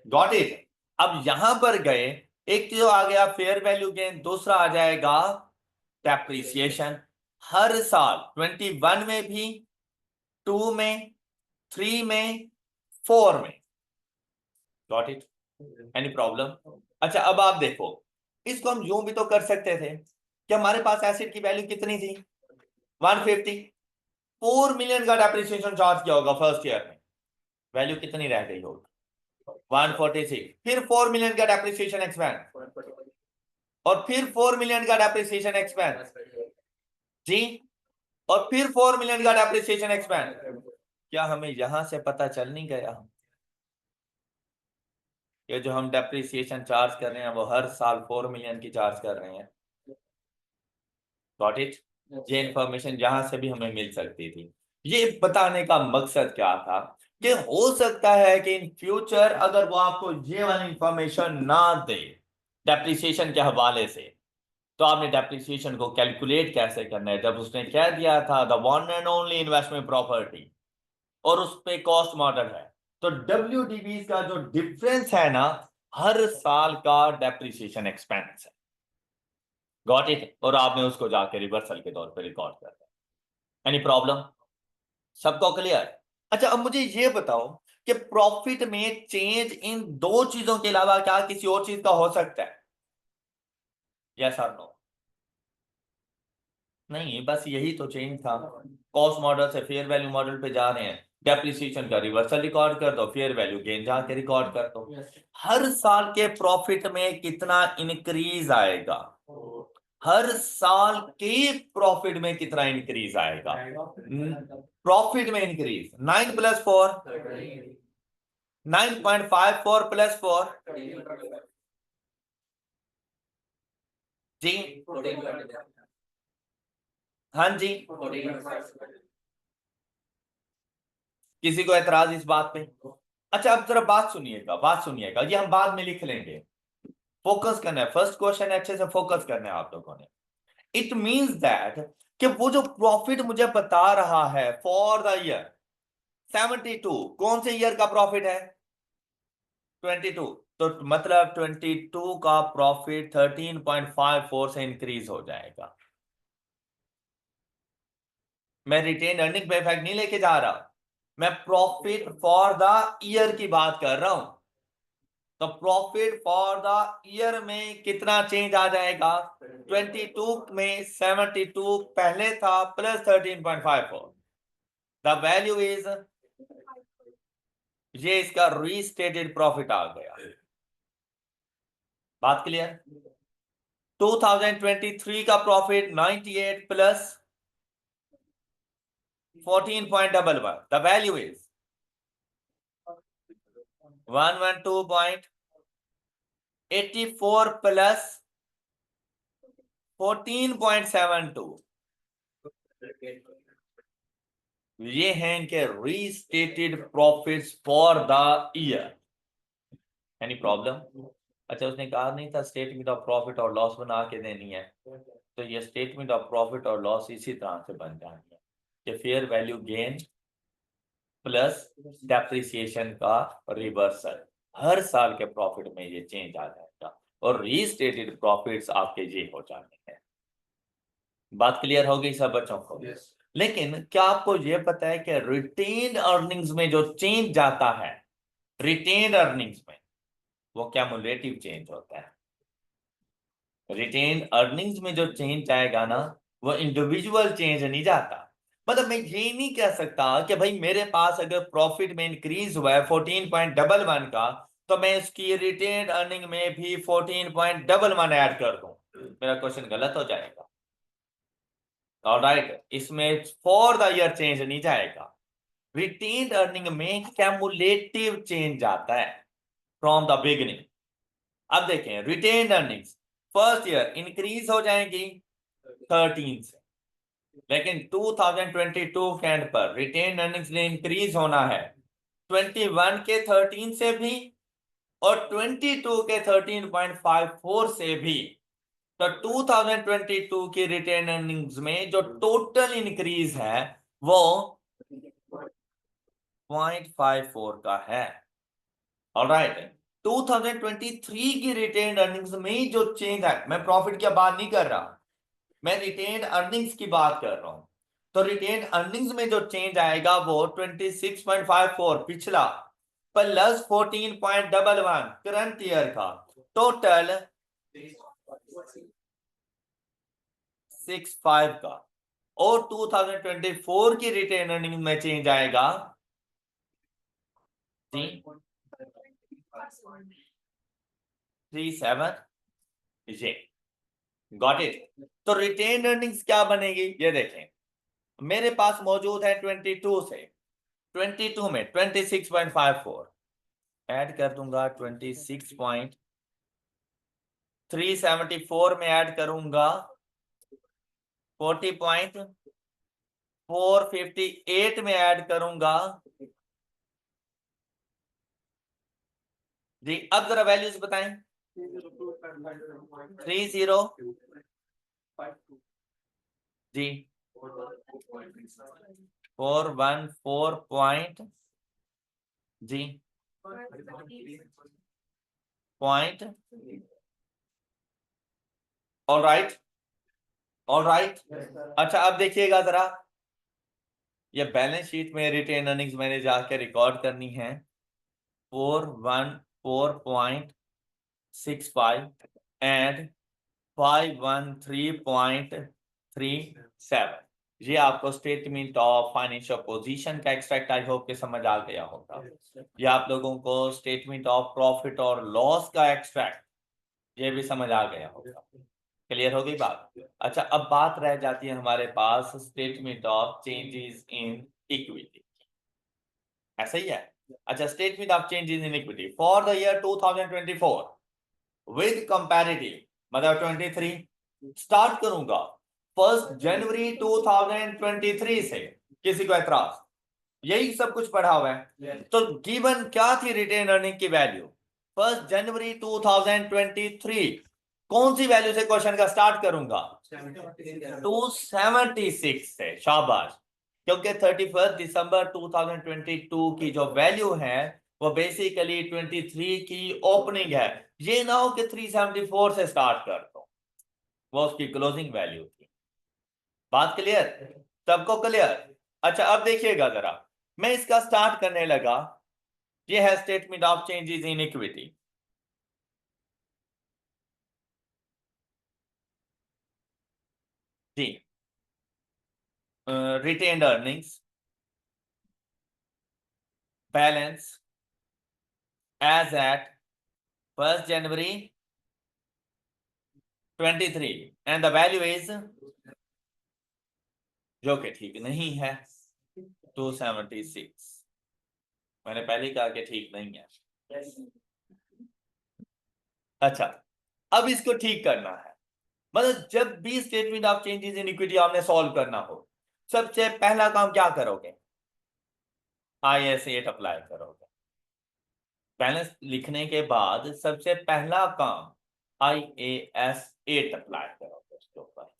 Got it? अब यहां पर गए, एक जो आ गया फेयर वैल्यू गेन, दूसरा आ जाएगा डेप्रिसिएशन। हर साल 21 में भी, 2 में, 3 में, 4 में। Got it? Any problem? अच्छा, अब आप देखो, इसको हम यूं भी तो कर सकते थे कि हमारे पास एसेट की वैल्यू कितनी थी 150, 4 मिलियन का डेप्रिसिएशन चार्ज किया होगा फर्स्ट ईयर में, वैल्यू कितनी रह गई होगी 146, फिर 4 मिलियन का डेप्रिसिएशन एक्सपेंस और फिर 4 मिलियन का डेप्रिसिएशन एक्सपेंस जी, और फिर 4 मिलियन का डेप्रिसिएशन एक्सपेंस। क्या हमें यहां से पता चल नहीं गया ये जो हम डेप्रिसिएशन चार्ज कर रहे हैं वो हर साल 4 मिलियन की चार्ज कर रहे हैं? Got it? ये इंफॉर्मेशन जहां से भी हमें मिल सकती थी। ये बताने का मकसद क्या था कि हो सकता है कि इन फ्यूचर अगर वो आपको ये वाली इंफॉर्मेशन ना दे डेप्रिसिएशन के हवाले से, तो आपने डेप्रिसिएशन को कैलकुलेट कैसे करना है। जब उसने कह दिया था the one and only investment property और उस पे कॉस्ट मॉडल है, तो WDV का जो डिफरेंस है ना, हर साल का डेप्रिसिएशन एक्सपेंस है। Got it? और आपने उसको जाके रिवर्सल के तौर पे रिकॉर्ड कर दिया। Any problem? सबको क्लियर? अच्छा, अब मुझे ये बताओ कि प्रॉफिट में चेंज इन दो चीजों के अलावा क्या किसी और चीज का हो सकता है? यस और नो? नहीं, बस यही तो चेंज था। कॉस्ट मॉडल से फेयर वैल्यू मॉडल पे जा रहे हैं, डेप्रिसिएशन का रिवर्सल रिकॉर्ड कर दो, फेयर वैल्यू गेन जाके रिकॉर्ड कर दो। हर साल के प्रॉफिट में कितना इंक्रीज आएगा? हर साल के प्रॉफिट में कितना इंक्रीज आएगा? प्रॉफिट में इंक्रीज 9 + 4 9.54 + 4 जी, हाँ जी। किसी को एतराज इस बात पे? अच्छा, अब जरा बात सुनिएगा, बात सुनिएगा, ये हम बाद में लिख लेंगे। फोकस करना है, फर्स्ट क्वेश्चन अच्छे से फोकस करना है आप लोगों ने। इट मींस दैट कि वो जो प्रॉफिट मुझे बता रहा है फॉर द ईयर 72, कौन से ईयर का प्रॉफिट है? 22। तो मतलब 22 का प्रॉफिट 13.54 से इंक्रीज हो जाएगा। मैं रिटेन अर्निंग पे इफेक्ट नहीं लेके जा रहा, मैं प्रॉफिट फॉर द ईयर की बात कर रहा हूं। तो प्रॉफिट फॉर द ईयर में कितना चेंज आ जाएगा? 22 में 72 पहले था प्लस 13.54, द वैल्यू इज, ये इसका रीस्टेटेड प्रॉफिट आ गया। बात क्लियर? 2023 का profit 98 plus 14.11, the value is 112.84 plus 14.72। ये हैं इनके restated profits for the year. Any problem? अच्छा, उसने कहा नहीं था स्टेटमेंट ऑफ प्रॉफिट और लॉस बना के देनी है, तो ये स्टेटमेंट ऑफ प्रॉफिट और लॉस इसी तरह से बन जानी है कि fair value gain plus depreciation का रिवर्सल, हर साल के प्रॉफिट में ये चेंज आ जाएगा और रीस्टेटेड प्रॉफिट्स आपके ये हो जाने हैं। बात क्लियर हो गई सब बच्चों को? लेकिन क्या आपको ये पता है कि रिटेन अर्निंग्स में जो चेंज जाता है, रिटेन अर्निंग्स में, वो क्युमुलेटिव चेंज होता है। रिटेन अर्निंग्स में जो चेंज जाएगा ना, वो इंडिविजुअल चेंज नहीं जाता। मतलब मैं ये नहीं कह सकता कि भाई मेरे पास अगर प्रॉफिट में इंक्रीज हुआ है 14.11 का, तो मैं इसकी रिटेन अर्निंग में भी 14.11 ऐड कर दूं। मेरा क्वेश्चन गलत हो जाएगा। ऑलराइट, इसमें फॉर द ईयर चेंज नहीं जाएगा। रिटेन अर्निंग में कैमुलेटिव चेंज आता है फ्रॉम द बिगिनिंग। अब देखें, retain earnings first year increase हो जाएंगी 13 से, लेकिन 2022 के एंड पर रिटेन अर्निंग्स ने इंक्रीज होना है 21 के 13 से भी और 22 के 13.54 से भी। तो 2022 की रिटेन अर्निंग्स में जो टोटल इंक्रीज है वो 0.54 का है। ऑलराइट, 2023 की रिटेन अर्निंग्स में जो चेंज है, मैं प्रॉफिट की बात नहीं कर रहा, मैं रिटेन अर्निंग्स की बात कर रहा हूं। तो रिटेन अर्निंग्स में जो चेंज आएगा वो 26.54 पिछला प्लस 14.11 करंट ईयर का, टोटल 65 का। और 2024 की रिटेन अर्निंग में चेंज आएगा 37 ये। Got it. तो रिटेन अर्निंग्स क्या बनेगी ये देखें, मेरे पास मौजूद है 22 से, 22 में 26.54 ऐड कर दूंगा, 26.374 में ऐड करूंगा 40.458 में ऐड करूंगा जी। अब जरा वैल्यूज बताएं। 30 जी, 414 पॉइंट जी point. All right, all right. अच्छा अब देखिएगा जरा, ये बैलेंस शीट में रिटेन अर्निंग्स मैंने जाकर रिकॉर्ड करनी है 414.65 एंड 513.37। ये आपको स्टेटमेंट ऑफ फाइनेंशियल पोजीशन का एक्सट्रैक्ट आई होप के समझ आ गया होगा। ये आप लोगों को स्टेटमेंट ऑफ प्रॉफिट और लॉस का एक्सट्रैक्ट ये भी समझ आ गया होगा। क्लियर हो गई बात। अच्छा अब बात रह जाती है हमारे पास statement of changes in equity, ऐसा ही है। अच्छा statement of changes in equity for the year 2024 with comparative मतलब 23 स्टार्ट करूंगा 1 जनवरी 2023 से। किसी को एतराज? यही सब कुछ पढ़ा हुआ है। तो गिवन क्या थी रिटेन अर्निंग की वैल्यू 1 जनवरी 2023, कौन सी वैल्यू से क्वेश्चन का स्टार्ट करूंगा 276 से। शाबाश, क्योंकि 31 दिसंबर 2022 की जो वैल्यू है वो बेसिकली 23 की ओपनिंग है। ये ना हो कि 374 से स्टार्ट कर दो, वो उसकी क्लोजिंग वैल्यू थी। बात क्लियर, सबको क्लियर? अच्छा अब देखिएगा जरा, मैं इसका स्टार्ट करने लगा। ये है statement of changes in equity. जी, retained earnings balance as at 1 January 23 and the value is, जो कि ठीक नहीं है, 276। मैंने पहले कहा कि ठीक नहीं है। अच्छा अब इसको ठीक करना है, मतलब जब भी statement of changes in equity आपने सॉल्व करना हो, सबसे पहला काम क्या करोगे? IAS 8 अप्लाई करोगे। बैलेंस लिखने के बाद सबसे पहला काम IAS 8 अप्लाई करोगे उसके ऊपर।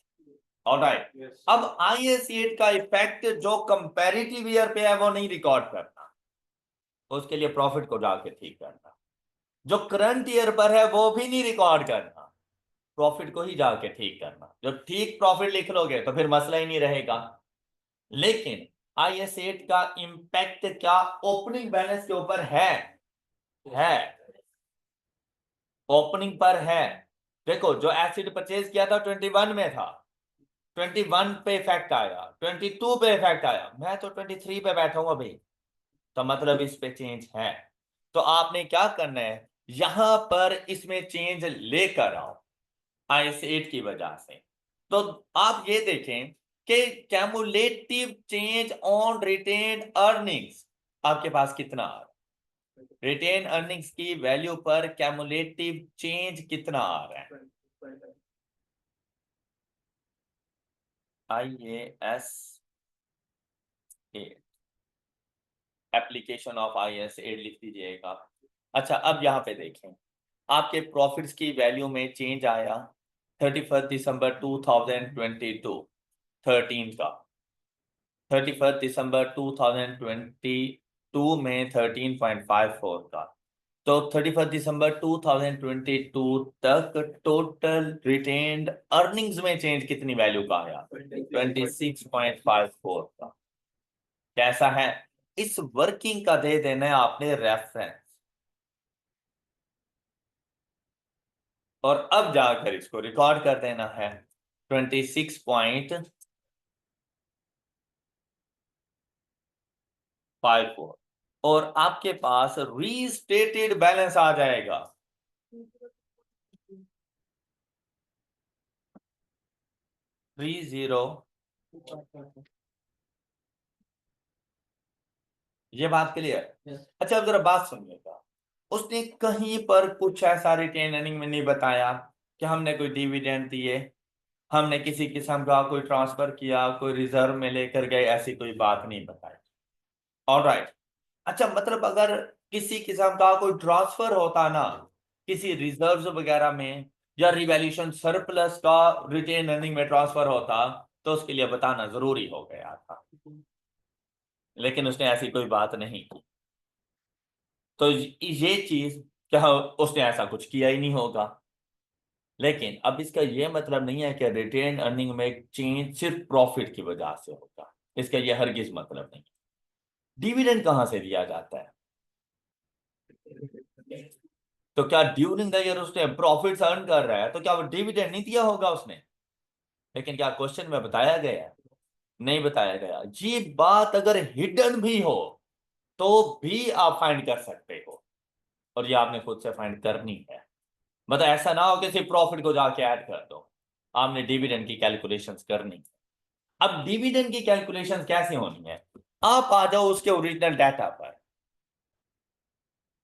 ऑलराइट, अब IAS 8 का इफेक्ट जो कंपैरेटिव ईयर पे है वो नहीं रिकॉर्ड करना, उसके लिए प्रॉफिट को जाके ठीक करना। जो करंट ईयर पर है वो भी नहीं रिकॉर्ड करना, प्रॉफिट को ही जाके ठीक करना। जब ठीक प्रॉफिट लिख लोगे तो फिर मसला ही नहीं रहेगा। लेकिन IAS 8 का इंपैक्ट क्या ओपनिंग बैलेंस के ऊपर है ओपनिंग पर है। देखो जो एसिड परचेज किया था 21 में था, 21 पे इफेक्ट आया, 22 पे इफेक्ट आया, मैं तो 23 पे बैठा हूं अभी, तो मतलब इस पे चेंज है। तो आपने क्या करना है, यहां पर इसमें चेंज लेकर आओ IAS 8 की वजह से। तो आप ये देखें कि कैमुलेटिव चेंज ऑन रिटेन अर्निंग्स आपके पास कितना आ रहा है, रिटेन अर्निंग्स की वैल्यू पर कैमुलेटिव चेंज कितना आ रहा है। IAS 8 एप्लीकेशन ऑफ IAS 8 लिख दीजिएगा। अच्छा अब यहां पे देखें, आपके प्रॉफिट्स की वैल्यू में चेंज आया 31 दिसंबर 2022 13 का, 31 दिसंबर 2022 में 13.54 का। तो 31 दिसंबर 2022 तक टोटल रिटेन्ड अर्निंग्स में चेंज कितनी वैल्यू का आया 26.54 का। कैसा है, इस वर्किंग का दे देना है आपने रेफरेंस, और अब जाकर इसको रिकॉर्ड कर देना है 26.54 और आपके पास रीस्टेटेड बैलेंस आ जाएगा 30, ये बात क्लियर। अच्छा अब जरा बात सुनिएगा, उसने कहीं पर कुछ ऐसा रिटेन अर्निंग में नहीं बताया कि हमने कोई डिविडेंड दिए, हमने किसी किस्म का कोई ट्रांसफर किया, कोई रिजर्व में लेकर गए, ऐसी कोई बात नहीं बताई। ऑलराइट। अच्छा मतलब अगर किसी किस्म का कोई ट्रांसफर होता ना किसी रिजर्व्स वगैरह में, या रिवैल्यूएशन सरप्लस का रिटेन अर्निंग में ट्रांसफर होता, तो उसके लिए बताना जरूरी हो गया था, लेकिन उसने ऐसी कोई बात नहीं की। तो ये चीज क्या उसने ऐसा कुछ किया ही नहीं होगा। लेकिन अब इसका ये मतलब नहीं है कि रिटेन अर्निंग में चेंज सिर्फ प्रॉफिट की वजह से होगा, इसका ये हरगिज मतलब नहीं। डिविडेंड कहां से दिया जाता है? तो क्या ड्यूरिंग द ईयर उसने प्रॉफिट्स अर्न कर रहा है तो क्या वो डिविडेंड नहीं दिया होगा उसने? लेकिन क्या क्वेश्चन में बताया गया है? नहीं बताया गया। ये बात अगर हिडन भी हो तो भी आप फाइंड कर सकते हो, और ये आपने खुद से फाइंड करनी है। मतलब ऐसा ना हो कि सिर्फ प्रॉफिट को जाके ऐड कर दो, आपने डिविडेंड की कैलकुलेशंस करनी है। अब डिविडेंड की कैलकुलेशंस कैसे होनी है? आप आ जाओ उसके ओरिजिनल डाटा पर,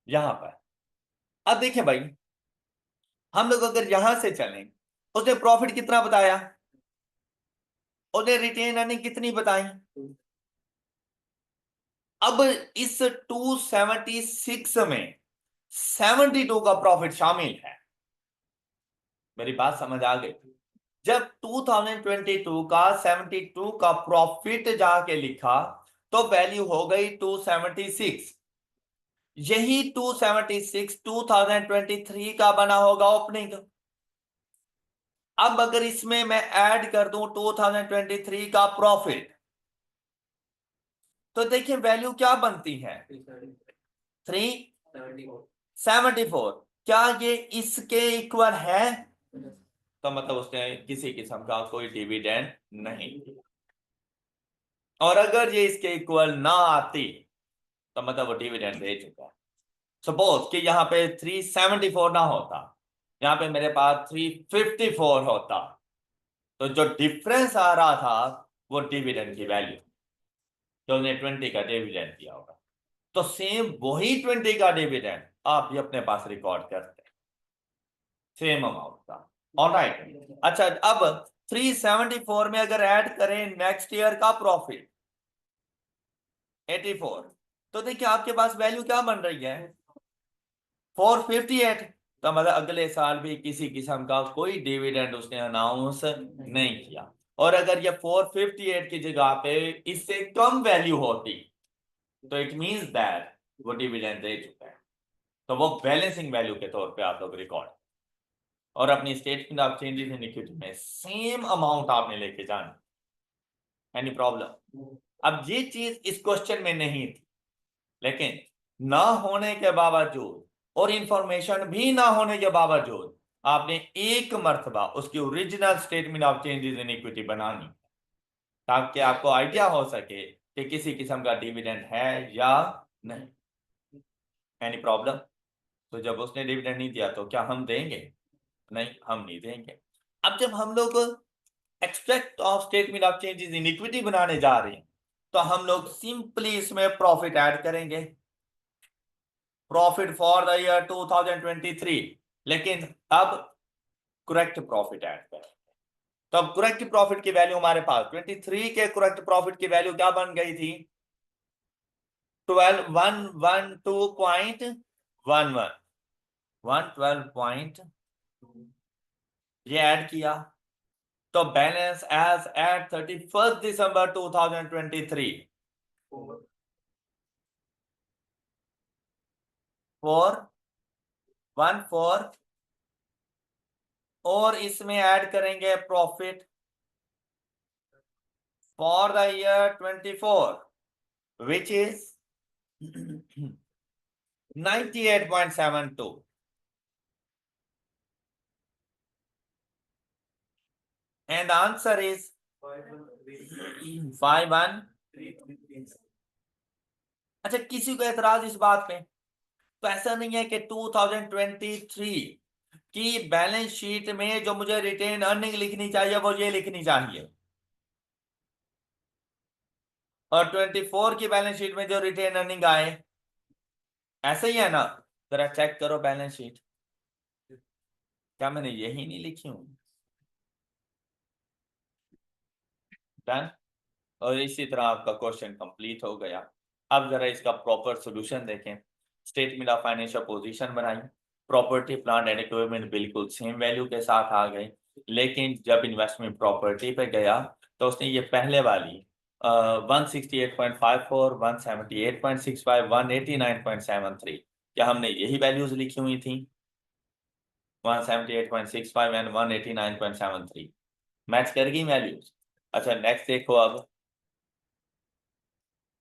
यहां पर। अब देखिए भाई, हम लोग अगर यहां से चलें, उसने प्रॉफिट कितना बताया, उसने रिटेन अर्निंग कितनी बताई। अब इस 276 में 72 का प्रॉफिट शामिल है। मेरी बात समझ आ गई? जब 2022 का 72 का प्रॉफिट जाके लिखा तो वैल्यू हो गई 276। यही 276 2023 का बना होगा ओपनिंग। अब अगर इसमें मैं ऐड कर दूं 2023 का प्रॉफिट, तो देखिए वैल्यू क्या बनती है, 374। क्या ये इसके इक्वल है? तो मतलब उसने किसी किस्म का कोई डिविडेंड नहीं दिया। और अगर ये इसके इक्वल ना आती तो मतलब वो डिविडेंड दे चुका है। सपोज कि यहाँ पे 374 ना होता, यहाँ पे मेरे पास 354 होता, तो जो डिफरेंस आ रहा था वो डिविडेंड की वैल्यू, तो उन्हें 20 का डिविडेंड दिया होगा। तो सेम वही 20 का डिविडेंड आप भी अपने पास रिकॉर्ड करते हैं, सेम अमाउंट का। ऑलराइट। अच्छा अब 374 में अगर ऐड करें नेक्स्ट ईयर का प्रॉफिट 84, तो देखिए आपके पास वैल्यू क्या बन रही है, 458। तो मतलब अगले साल भी किसी किस्म का कोई डिविडेंड उसने अनाउंस नहीं किया। और अगर ये 458 की जगह पे इससे कम वैल्यू होती तो इट मींस दैट वो डिविडेंड दे चुका है, तो वो बैलेंसिंग वैल्यू के तौर पे आप लोग रिकॉर्ड, और अपनी statement of changes in equity में सेम अमाउंट आपने लेके जाना। Any problem? अब ये चीज इस क्वेश्चन में नहीं थी, लेकिन ना होने के बावजूद और इंफॉर्मेशन भी ना होने के बावजूद आपने एक मर्तबा उसकी original statement of changes in equity बनानी, ताकि आपको आइडिया हो सके कि किसी किस्म का डिविडेंड है या नहीं। Any problem? तो जब उसने डिविडेंड नहीं दिया तो क्या हम देंगे? नहीं, हम नहीं देंगे। अब जब हम लोग extract of statement of changes in equity बनाने जा रहे हैं, तो हम लोग सिंपली इसमें प्रॉफिट ऐड करेंगे, प्रॉफिट फॉर द ईयर 2023। लेकिन अब करेक्ट प्रॉफिट ऐड करें, तो अब करेक्ट प्रॉफिट की वैल्यू हमारे पास 23 के करेक्ट प्रॉफिट की वैल्यू क्या बन गई थी, 12112.11, 112 ये ऐड किया, तो बैलेंस एज एट 31 दिसंबर 2023 414, और इसमें ऐड करेंगे profit for the year 24 which is 98.72, and the answer is 51। अच्छा किसी को एतराज इस बात पे? तो ऐसा नहीं है कि 2023 कि बैलेंस शीट में जो मुझे रिटेन अर्निंग लिखनी चाहिए वो ये लिखनी चाहिए, और 24 की बैलेंस शीट में जो रिटेन अर्निंग आए, ऐसा ही है ना? जरा चेक करो बैलेंस शीट, क्या मैंने यही नहीं लिखी हूं? डन। और इसी तरह आपका क्वेश्चन कंप्लीट हो गया। अब जरा इसका प्रॉपर सॉल्यूशन देखें। स्टेटमेंट ऑफ फाइनेंशियल पोजीशन बनाई, प्रॉपर्टी प्लांट एंड इक्विपमेंट बिल्कुल सेम वैल्यू के साथ आ गए, लेकिन जब इन्वेस्टमेंट प्रॉपर्टी पे गया तो उसने ये पहले वाली 168.54, 178.65, 189.73, क्या हमने यही वैल्यूज लिखी हुई थी? 178.65 एंड 189.73 मैच कर गई वैल्यूज। अच्छा नेक्स्ट देखो, अब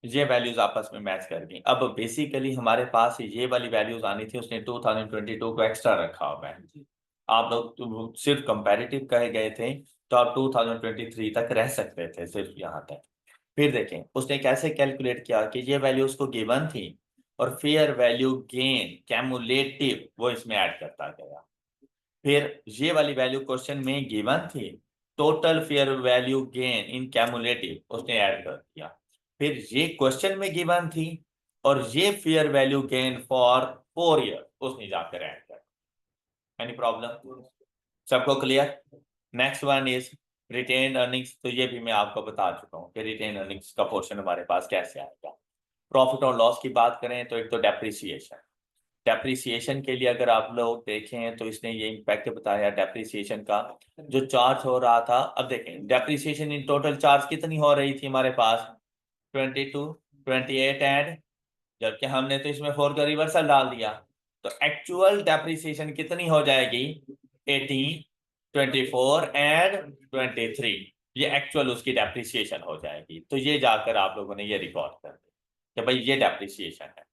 ये वैल्यूज आपस में मैच कर गई। अब बेसिकली हमारे पास ये वाली वैल्यूज आनी थी, उसने 2022 को एक्स्ट्रा रखा हुआ है। आप लोग तो सिर्फ कंपैरेटिव कहे गए थे, तो आप 2023 तक रह सकते थे सिर्फ यहाँ तक। फिर देखें उसने कैसे कैलकुलेट किया कि ये वैल्यू उसको गिवन थी, और फेयर वैल्यू गेन कैमुलेटिव वो इसमें ऐड करता गया। फिर ये वाली वैल्यू क्वेश्चन में गिवन थी, total fair value gain in cumulative उसने ऐड कर दिया। फिर ये क्वेश्चन में गिवन थी, और ये fair value gain for 4 year उसने जाकर ऐड कर। Any problem? सबको clear? Next one is retain earnings. तो ये भी मैं आपको बता चुका हूँ कि रिटेन अर्निंग्स का पोर्शन हमारे पास कैसे आएगा। प्रॉफिट और लॉस की बात करें तो एक तो डेप्रिसिएशन। डेप्रिसिएशन के लिए अगर आप लोग देखें तो इसने ये इम्पैक्ट बताया डेप्रिसिएशन का, जो चार्ज हो रहा था। अब देखें डेप्रिसिएशन इन टोटल चार्ज कितनी हो रही थी हमारे पास? 22, 28 एंड, जबकि हमने तो इसमें 4 का रिवर्सल डाल दिया, तो एक्चुअल डेप्रिसिएशन कितनी हो जाएगी? 18, 24 एंड 23। ये एक्चुअल उसकी डेप्रिसिएशन हो जाएगी। तो ये जाकर आप लोगों ने ये रिकॉर्ड कर दिया कि भाई ये डेप्रिसिएशन है।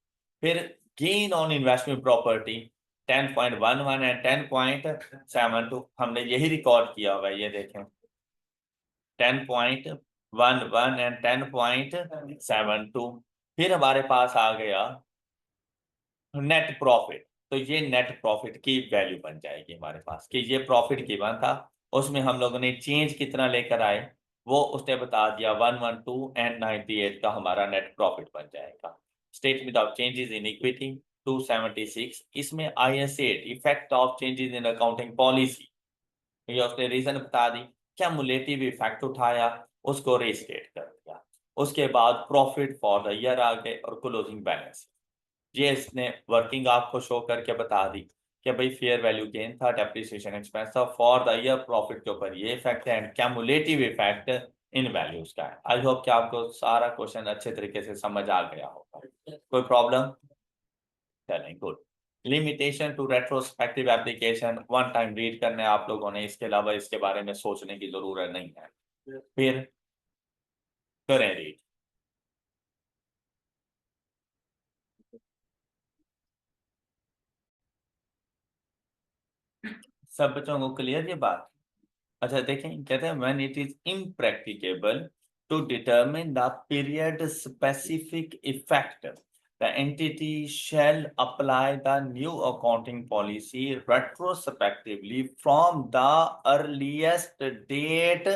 फिर gain on investment property 10.11 and 10.72 हमने यही रिकॉर्ड किया हुआ है, ये देखें 10.11 एंड 10.72। फिर हमारे पास आ गया नेट प्रॉफिट। तो ये नेट प्रॉफिट की वैल्यू बन जाएगी हमारे पास कि ये प्रॉफिट गिवन था, उसमें हम लोगों ने चेंज कितना लेकर आए वो उसने बता दिया, 112 एंड 98 का हमारा नेट प्रॉफिट बन जाएगा। Statement of changes in equity 276, इसमें IS8 effect of changes in accounting policy, ये उसने रीजन बता दी। क्यूमुलेटिव इफेक्ट उठाया, उसको रीस्टेट कर दिया। उसके बाद प्रॉफिट फॉर द ईयर आ गए और क्लोजिंग बैलेंस, ये इसने वर्किंग आपको शो करके बता दी कि भाई फेयर वैल्यू गेन था, डेप्रिसिएशन एक्सपेंस था, फॉर द ईयर प्रॉफिट के ऊपर ये इफेक्ट है, and cumulative effect in values का है। आई होप कि आपको सारा क्वेश्चन अच्छे तरीके से समझ आ गया होगा। कोई प्रॉब्लम? चलें, good. Limitation to retrospective application one time read करने आप लोगों ने, इसके अलावा इसके बारे में सोचने की जरूरत नहीं है। फिर करें रीड। सब बच्चों को क्लियर ये बात? अच्छा देखें, कहते हैं when it is impracticable to determine the period specific effect, the entity shall apply the new accounting policy retrospectively from the earliest date।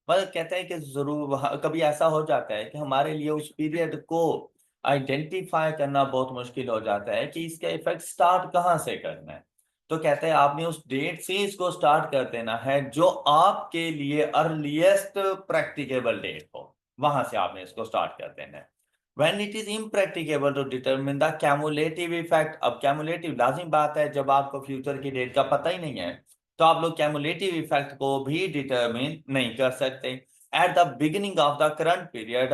मतलब कहते हैं कि जरूर कभी ऐसा हो जाता है कि हमारे लिए उस पीरियड को आइडेंटिफाई करना बहुत मुश्किल हो जाता है कि इसका इफेक्ट स्टार्ट कहाँ से करना है। तो कहते हैं आपने उस डेट से इसको स्टार्ट कर देना है जो आपके लिए अर्लीस्ट प्रैक्टिकेबल डेट हो, वहां से आपने इसको स्टार्ट कर देना है। When it is impracticable to determine the cumulative effect, अब cumulative लाजिम बात है, जब आपको फ्यूचर की डेट का पता ही नहीं है तो आप लोग कैमुलेटिव इफेक्ट को भी डिटरमिन नहीं कर सकते। At the beginning of the current period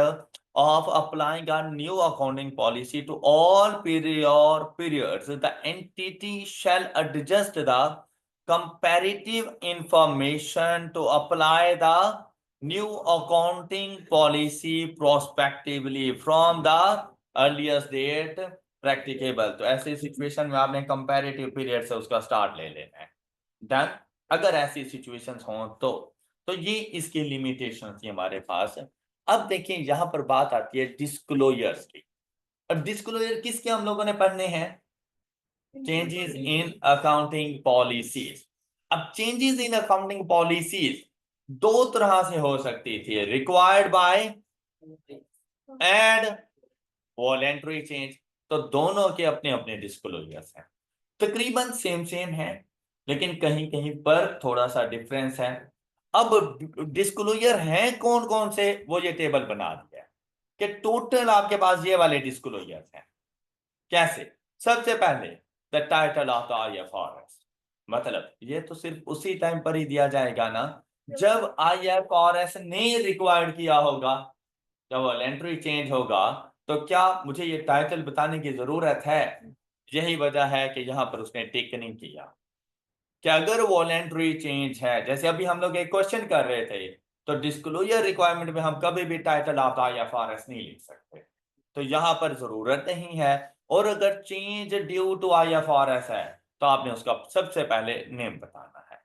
of applying a new accounting policy to all periods, the entity shall adjust the comparative information to apply the new accounting policy prospectively from the earliest date practicable। तो ऐसे situation में आपने comparative period से उसका start ले लेना है। Done. अगर ऐसी सिचुएशंस हों तो ये इसकी लिमिटेशन थी हमारे पास। अब देखिए यहां पर बात आती है डिस्क्लोजर्स की। अब डिस्क्लोजर किसके हम लोगों ने पढ़ने हैं? Changes in accounting policies. अब चेंजेस इन अकाउंटिंग पॉलिसीज दो तरह से हो सकती थी, required by and voluntary change. तो दोनों के अपने अपने डिस्क्लोजर्स हैं, तकरीबन सेम सेम है, लेकिन कहीं कहीं पर थोड़ा सा डिफरेंस है। अब डिस्क्लोजर हैं कौन कौन से, वो ये टेबल बना दिया है कि टोटल आपके पास ये वाले डिस्क्लोजर्स हैं। कैसे? सबसे पहले the title of the IFRS, मतलब ये तो सिर्फ उसी टाइम पर ही दिया जाएगा ना जब आईएफआरएस ने रिक्वायर्ड किया होगा, जब वॉलेंटरी चेंज होगा। तो क्या मुझे ये टाइटल बताने की जरूरत है? यही वजह है कि यहां पर उसने टिक नहीं किया कि अगर वॉलेंटरी चेंज है, जैसे अभी हम लोग एक क्वेश्चन कर रहे थे, तो डिस्क्लोजर रिक्वायरमेंट में हम कभी भी टाइटल ऑफ आईएफआरएस नहीं लिख सकते, तो यहां पर जरूरत नहीं है। और अगर चेंज ड्यू टू आईएफआरएस है तो आपने उसका सबसे पहले नेम बताना है।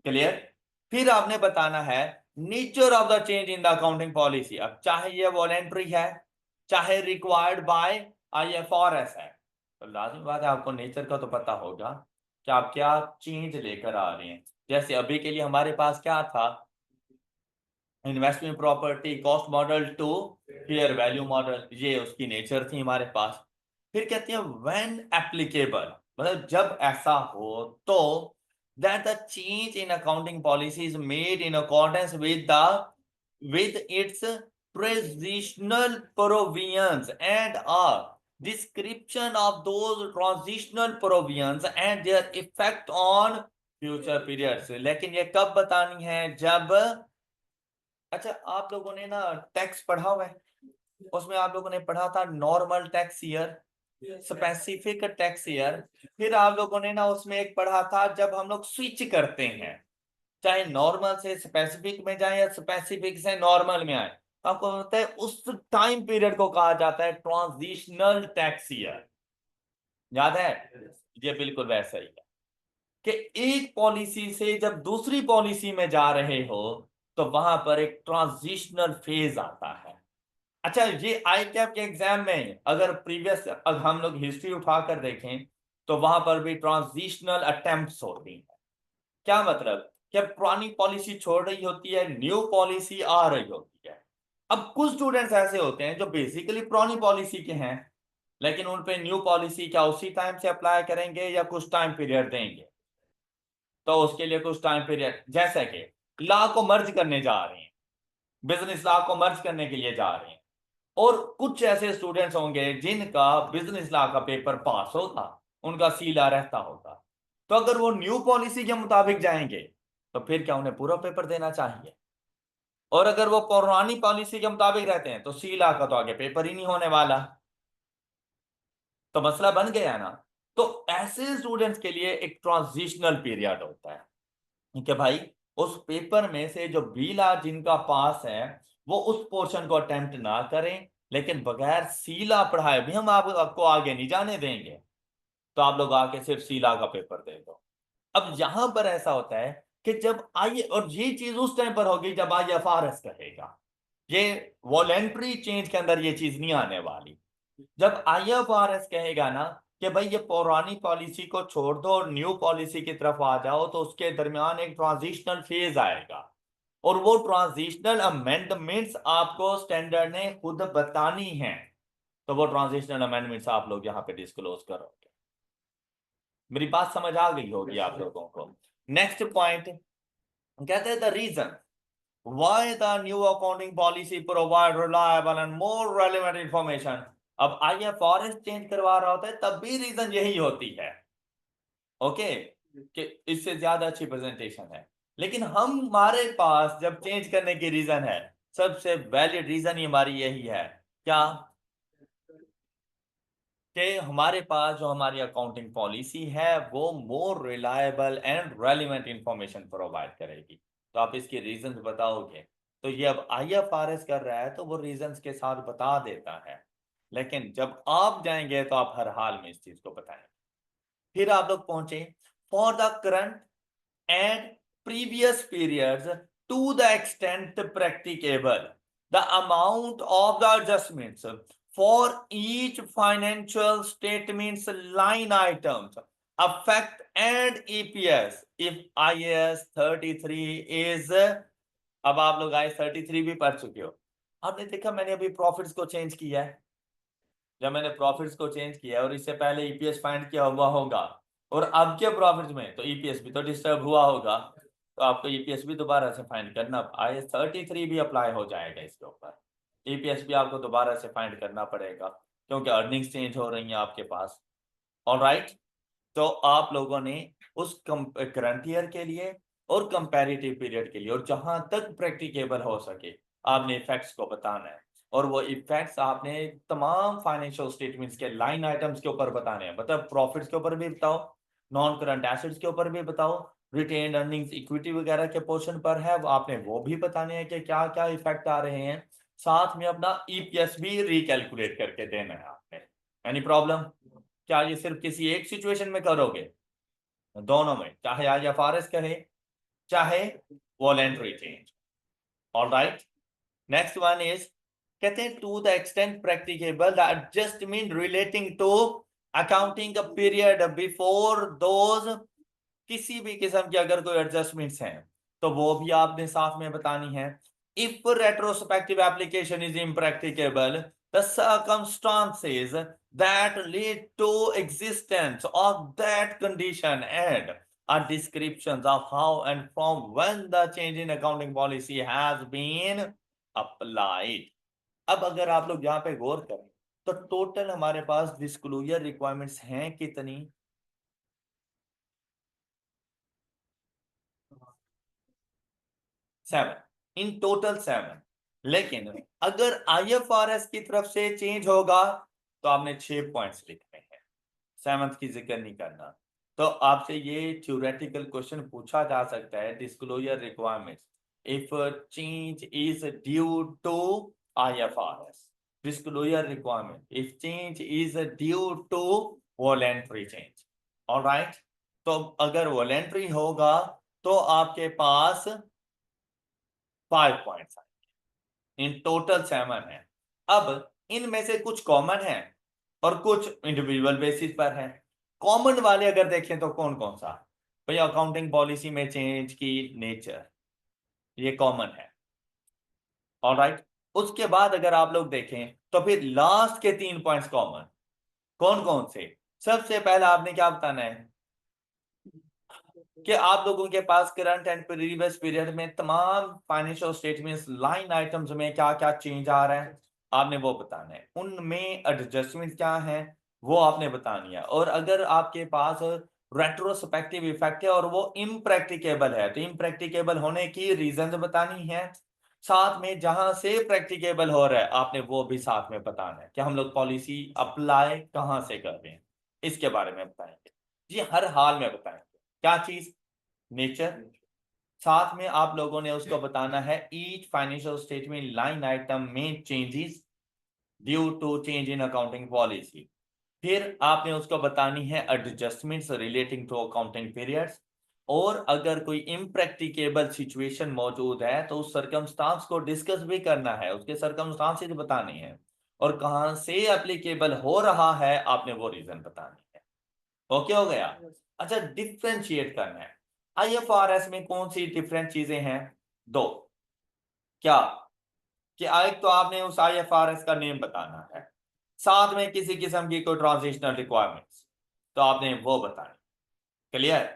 क्लियर? फिर आपने बताना है nature of the change in the accounting policy. अब चाहे ये वॉलेंटरी है, चाहे रिक्वायर्ड बाय आईएफआरएस है, तो लाजिम बात है आपको नेचर का तो पता होगा कि आप क्या चेंज लेकर आ रहे हैं। जैसे अभी के लिए हमारे पास क्या था, investment property cost model to fair value model, ये उसकी नेचर थी हमारे पास। फिर कहते हैं व्हेन एप्लीकेबल, मतलब जब ऐसा हो तो that the change in accounting policy is made in accordance with its transitional provisions and a description of those transitional provisions and their effect on future periods। लेकिन ये कब बतानी है? जब, अच्छा आप लोगों ने ना टैक्स पढ़ा हुआ है, उसमें आप लोगों ने पढ़ा था normal tax year, specific tax year. फिर आप लोगों ने ना उसमें एक पढ़ा था जब हम लोग स्विच करते हैं, चाहे नॉर्मल से स्पेसिफिक में जाए या स्पेसिफिक से नॉर्मल में आए, तो आपको पता है उस टाइम पीरियड को कहा जाता है ट्रांजिशनल टैक्स ईयर। याद है? ये बिल्कुल वैसा ही है कि एक पॉलिसी से जब दूसरी पॉलिसी में जा रहे हो तो वहां पर एक ट्रांजिशनल फेज आता है। अच्छा, ये आई कैप के एग्जाम में अगर प्रीवियस अगर हम लोग हिस्ट्री उठाकर देखें तो वहां पर भी ट्रांजिशनल अटेम्प्ट्स होती हैं। क्या मतलब? कि पुरानी पॉलिसी छोड़ रही होती है, न्यू पॉलिसी आ रही होती है। अब कुछ स्टूडेंट्स ऐसे होते हैं जो बेसिकली पुरानी पॉलिसी के हैं, लेकिन उन पे न्यू पॉलिसी क्या उसी टाइम से अप्लाई करेंगे या कुछ टाइम पीरियड देंगे? तो उसके लिए कुछ टाइम पीरियड, जैसे कि लॉ को मर्ज करने जा रहे हैं, बिजनेस लॉ को मर्ज करने के लिए जा रहे हैं, और कुछ ऐसे स्टूडेंट्स होंगे जिनका बिजनेस लॉ का पेपर पास होगा, उनका सी लॉ रहता होगा, तो अगर वो न्यू पॉलिसी के मुताबिक जाएंगे तो फिर क्या उन्हें पूरा पेपर देना चाहिए? और अगर वो पुरानी पॉलिसी के मुताबिक रहते हैं तो सी लॉ का तो आगे पेपर ही नहीं होने वाला। तो मसला बन गया ना। तो ऐसे स्टूडेंट्स के लिए एक ट्रांजिशनल पीरियड होता है कि भाई उस पेपर में से जो बी लॉ जिनका पास है वो उस पोर्शन को अटेम्प्ट ना करें, लेकिन बगैर सी लॉ पढ़ाए भी हम आपको आगे नहीं जाने देंगे, तो आप लोग आके सिर्फ सी लॉ का पेपर दे दो। अब यहां पर ऐसा होता है कि जब आई, और ये चीज उस टाइम पर होगी जब आईएफआरएस कहेगा, ये वॉलेंट्री चेंज के अंदर ये चीज नहीं आने वाली। जब आईएफआरएस कहेगा ना कि भाई ये पुरानी पॉलिसी को छोड़ दो और न्यू पॉलिसी की तरफ आ जाओ, तो उसके दरमियान एक ट्रांजिशनल फेज आएगा, और वो ट्रांजिशनल अमेंडमेंट्स आपको स्टैंडर्ड ने खुद बतानी है। तो वो ट्रांजिशनल अमेंडमेंट्स आप लोग यहाँ पे डिस्क्लोज करोगे। मेरी बात समझ आ गई होगी आप लोगों को। नेक्स्ट पॉइंट कहते हैं the reason why the new accounting policy provide reliable and more relevant information। अब आईएफआरएस चेंज करवा रहा होता है तब भी रीजन यही होती है, ओके, कि इससे ज्यादा अच्छी प्रेजेंटेशन है। लेकिन हम हमारे पास जब चेंज करने की रीजन है, सबसे वैलिड रीजन ही हमारी यही है, क्या? कि हमारे पास जो हमारी अकाउंटिंग पॉलिसी है वो more reliable and relevant information provide करेगी। तो आप इसके रीजंस बताओगे, तो ये अब आईएफआरएस कर रहा है तो वो रीजंस के साथ बता देता है, लेकिन जब आप जाएंगे तो आप हर हाल में इस चीज को बताएंगे। फिर आप लोग पहुंचे for the current and previous periods to the extent practicable the amount of the adjustments for each financial statements line items affect and EPS if IAS 33 is, अब आप लोग IAS 33 भी पढ़ चुके हो। आपने देखा मैंने अभी प्रॉफिट्स को चेंज किया है, जब मैंने प्रॉफिट्स को चेंज किया और इससे पहले ईपीएस फाइंड किया हुआ होगा और अब के प्रॉफिट्स में तो ईपीएस भी तो डिस्टर्ब हुआ होगा, तो आपको ईपीएस भी दोबारा से फाइंड करना, IAS 33 भी अप्लाई हो जाएगा इसके ऊपर। ईपीएस भी आपको दोबारा से फाइंड करना पड़ेगा क्योंकि अर्निंग्स चेंज हो रही हैं आपके पास। ऑलराइट, तो आप लोगों ने उस करंट ईयर के लिए और कंपैरेटिव पीरियड के लिए और जहां तक प्रैक्टिकेबल हो सके आपने इफेक्ट्स को बताना है, और वो इफेक्ट्स आपने तमाम फाइनेंशियल स्टेटमेंट्स के लाइन आइटम्स के ऊपर बताने हैं। मतलब प्रॉफिट्स के ऊपर भी बताओ, नॉन करंट एसेट्स के ऊपर भी बताओ, रिटेन्ड अर्निंग्स इक्विटी वगैरह के पोर्शन पर है वो आपने वो भी बताने हैं कि क्या क्या इफेक्ट आ रहे हैं। साथ में अपना ईपीएस भी रिकैलकुलेट करके देना है आपने। Any problem? क्या ये सिर्फ किसी एक सिचुएशन में करोगे? दोनों में, चाहे IFRS कहे चाहे voluntary change. Alright, next one is, कहते हैं to the extent practicable the adjustment relating to accounting period before those, किसी भी किस्म की अगर कोई एडजस्टमेंट्स हैं तो वो भी आपने साथ में बतानी है। If retrospective application is impracticable, the circumstances that lead to existence of that condition and a descriptions of how and from when the change in accounting policy has been applied। अब अगर आप लोग यहाँ पे गौर करें तो टोटल हमारे पास disclosure requirements हैं कितनी? 7, इन टोटल 7। लेकिन अगर IFRS की तरफ से चेंज होगा तो आपने 6 पॉइंट्स लिखने हैं, 7th की जिक्र नहीं करना। तो आपसे ये थ्योरेटिकल क्वेश्चन पूछा जा सकता है, disclosure requirements if change is due to IFRS, disclosure requirement if change is due to voluntary change. Alright, तो अगर वॉलेंटरी होगा तो आपके पास 5 पॉइंट्स आएंगे, इन टोटल 7 है। अब इनमें से कुछ कॉमन है और कुछ इंडिविजुअल बेसिस पर है। कॉमन वाले अगर देखें तो कौन कौन सा? भाई अकाउंटिंग पॉलिसी में चेंज की नेचर, ये कॉमन है। ऑलराइट, उसके बाद अगर आप लोग देखें तो फिर लास्ट के 3 पॉइंट्स कॉमन कौन कौन से? सबसे पहला आपने क्या बताना है कि आप लोगों के पास करंट एंड प्रीवियस पीरियड में तमाम फाइनेंशियल स्टेटमेंट्स लाइन आइटम्स में क्या क्या चेंज आ रहा है आपने वो बताना है, उनमें एडजस्टमेंट क्या है वो आपने बतानी है। और अगर आपके पास रेट्रोस्पेक्टिव इफेक्ट है और वो इम्प्रैक्टिकेबल है तो इम्प्रैक्टिकेबल होने की रीजंस बतानी है। साथ में जहां से प्रैक्टिकेबल हो रहा है आपने वो भी साथ में बताना है कि हम लोग पॉलिसी अप्लाई कहां से कर रहे हैं, इसके बारे में बताएंगे जी, हर हाल में बताएंगे। क्या चीज? नेचर। साथ में आप लोगों ने उसको बताना है each financial statement line item में changes due to change in accounting policy. फिर आपने उसको बतानी है adjustments relating to accounting periods, और अगर कोई इम्प्रैक्टिकेबल सिचुएशन मौजूद है तो उस सर्कमस्टांस को डिस्कस भी करना है, उसके सर्कमस्टांसेस बताने हैं और कहां से एप्लीकेबल हो रहा है आपने वो रीजन बतानी है। ओके हो गया? अच्छा, डिफ्रेंशिएट करना है। IFRS में कौन सी डिफरेंट चीजें हैं? 2। क्या? कि एक तो आपने उस IFRS का नेम बताना है, साथ में किसी किस्म की कोई ट्रांजिशनल रिक्वायरमेंट्स तो आपने वो बतानी। क्लियर?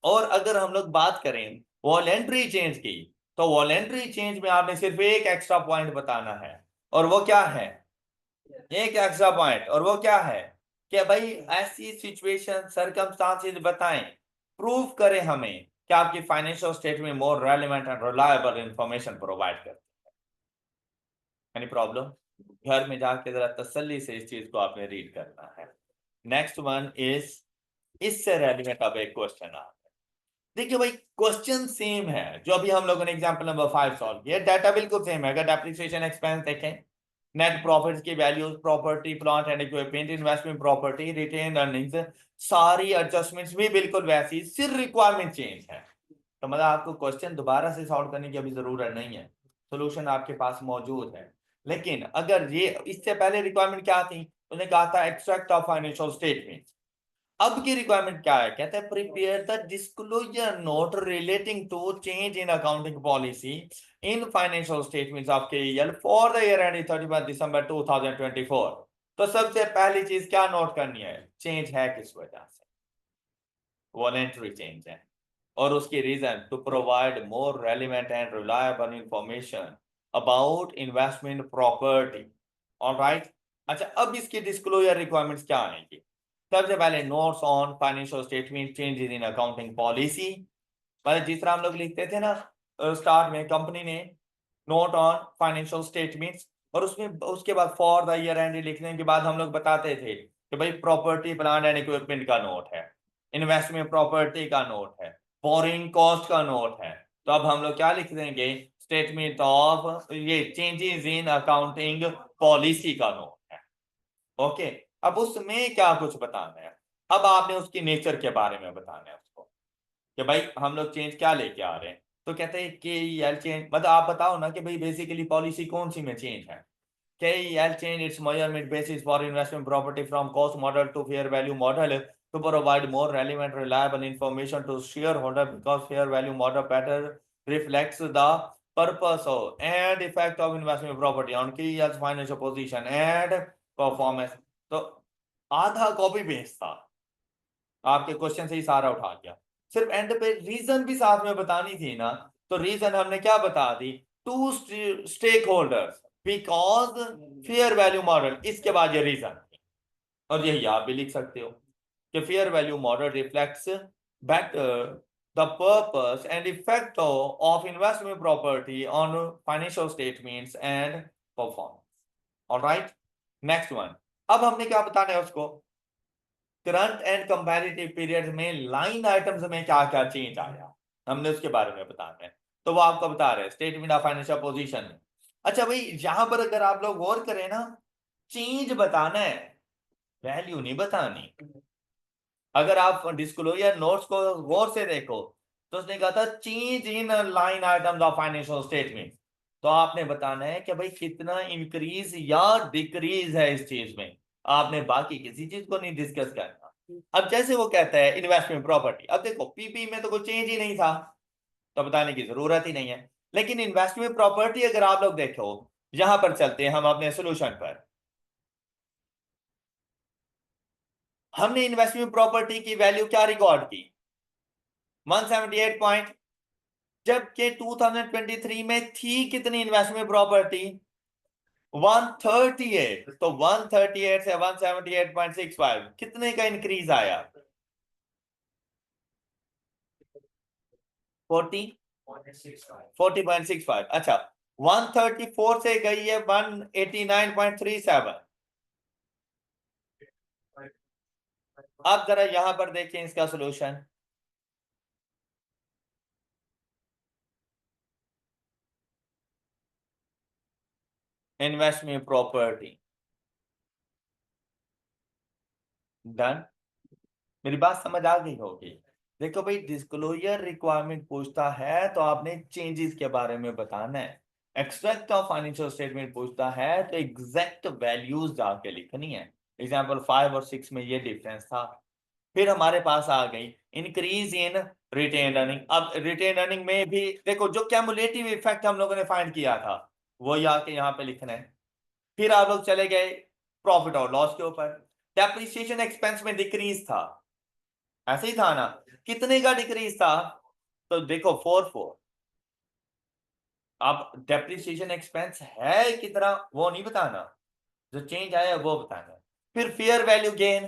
और अगर हम लोग बात करें वॉलेंटरी चेंज की तो वॉलेंटरी चेंज में आपने सिर्फ एक एक्स्ट्रा पॉइंट बताना है, और वो क्या है? एक एक्स्ट्रा पॉइंट, और वो क्या है कि भाई ऐसी सिचुएशन सर्कमस्टांसेस बताएं, प्रूव करें हमें कि आपकी financial statement more relevant and reliable information provide करती है। Any problem? घर में जाके जरा तसल्ली से इस चीज को आपने रीड करना है। नेक्स्ट वन इज, इससे रेलिवेंट अब एक क्वेश्चन आ, देखिए भाई क्वेश्चन सेम है जो अभी हम लोगों ने एग्जांपल नंबर 5 सॉल्व किया, डाटा बिल्कुल सेम है। अगर डेप्रिसिएशन एक्सपेंस देखें, नेट प्रॉफिट्स की values, property plant and equipment, investment property, retain earnings, सारी एडजस्टमेंट्स भी बिल्कुल वैसी, सिर्फ रिक्वायरमेंट चेंज है। तो मतलब आपको क्वेश्चन दोबारा से सॉल्व करने की अभी जरूरत नहीं है, सोल्यूशन आपके पास मौजूद है। लेकिन अगर ये इससे पहले रिक्वायरमेंट क्या थी, उसने कहा था एक्सट्रैक्ट ऑफ फाइनेंशियल स्टेटमेंट। अब की रिक्वायरमेंट क्या है, कहते हैं prepare the disclosure note relating to change in accounting policy in financial statements of KEL for the year ending 31 December 2024। तो सबसे पहली चीज क्या नोट करनी है, चेंज है किस वजह से, वॉलेंटरी चेंज है, और उसकी reason to provide more relevant and reliable information about investment property. Alright, अच्छा अब इसकी डिस्क्लोजर रिक्वायरमेंट्स क्या आएंगी। सबसे पहले notes on financial statement changes in accounting policy, मतलब जिस तरह हम लोग लिखते थे ना स्टार्ट में, कंपनी ने नोट ऑन फाइनेंशियल स्टेटमेंट्स, और उसमें उसके बाद फॉर द ईयर एंड लिखने के बाद हम लोग बताते थे कि भाई प्रॉपर्टी प्लांट एंड इक्विपमेंट का नोट है, इन्वेस्टमेंट प्रॉपर्टी का नोट है, बोरिंग कॉस्ट का नोट है। तो अब हम लोग क्या लिख देंगे, स्टेटमेंट ऑफ ये चेंजेस इन अकाउंटिंग पॉलिसी का नोट है। ओके, अब उसमें क्या कुछ बताना है, अब आपने उसकी नेचर के बारे में बताना है उसको कि भाई हम लोग चेंज क्या लेके आ रहे हैं। तो कहते हैं कि एल चेंज, मतलब आप बताओ ना कि भाई बेसिकली पॉलिसी कौन सी में चेंज है। KEL change its measurement basis for investment property from cost model to fair value model to provide more relevant, reliable information to shareholder, because fair value model better reflects the purpose of and effect of investment property on KEL's financial position and performance। तो आधा copy paste था, आपके question से ही सारा उठा गया, सिर्फ and पे रीजन भी साथ में बतानी थी ना। तो रीजन हमने क्या बता दी, to stakeholders because fair value model, इसके बाद ये रीजन, और यही आप भी लिख सकते हो कि fair value model reflects better the purpose and effect of investment property on financial statements and performance। all right, next one। अब हमने क्या बताना है उसको, करंट एंड कंपैरेटिव पीरियड में लाइन आइटम्स में क्या क्या चेंज आया, हमने उसके बारे में बताना है। तो वो आपको बता रहे हैं स्टेटमेंट ऑफ फाइनेंशियल पोजीशन में। अच्छा भाई यहां पर अगर आप लोग गौर करें ना, चेंज बताना है, वैल्यू नहीं बतानी। अगर आप डिस्क्लोजर नोट्स को गौर से देखो तो उसने कहा था change in line items of financial statement, तो आपने बताना है कि भाई कितना इंक्रीज या डिक्रीज है इस चीज में, आपने बाकी किसी चीज को नहीं डिस्कस करना। अब जैसे वो कहता है इन्वेस्टमेंट प्रॉपर्टी, अब देखो पीपी में तो कोई चेंज ही नहीं था, तो बताने की जरूरत ही नहीं है। लेकिन इन्वेस्टमेंट प्रॉपर्टी अगर आप लोग देखो, यहां पर चलते हैं हम अपने सोल्यूशन पर, हमने इन्वेस्टमेंट प्रॉपर्टी की वैल्यू क्या रिकॉर्ड की, 178 पॉइंट, जबकि 2023 में थी कितनी इन्वेस्टमेंट प्रॉपर्टी, 138। तो 138 से 178.65 कितने का इंक्रीज आया, 40.65। अच्छा 134 से गई है 189.37। अब जरा यहां पर देखें इसका सोल्यूशन, इन्वेस्टमेंट प्रॉपर्टी डन, मेरी बात समझ आ गई होगी। देखो भाई डिस्क्लोजर रिक्वायरमेंट पूछता है तो आपने चेंजेस के बारे में बताना है, एक्सट्रैक्ट ऑफ फाइनेंशियल स्टेटमेंट पूछता है तो एग्जैक्ट वैल्यूज जाके लिखनी है। एग्जांपल 5 और 6 में ये डिफरेंस था। फिर हमारे पास आ गई इंक्रीज इन रिटेन अर्निंग। अब रिटेन अर्निंग में भी देखो जो कैमुलेटिव इफेक्ट हम लोगों ने फाइंड किया था वही आके यहाँ पे लिखना है। फिर आप लोग चले गए प्रॉफिट और लॉस के ऊपर, डेप्रिसिएशन एक्सपेंस में डिक्रीज था, ऐसे ही था ना, कितने का डिक्रीज था, तो देखो 4 अब डेप्रिसिएशन एक्सपेंस है कितना वो नहीं बताना, जो चेंज आया वो बताना। फिर फेयर वैल्यू गेन,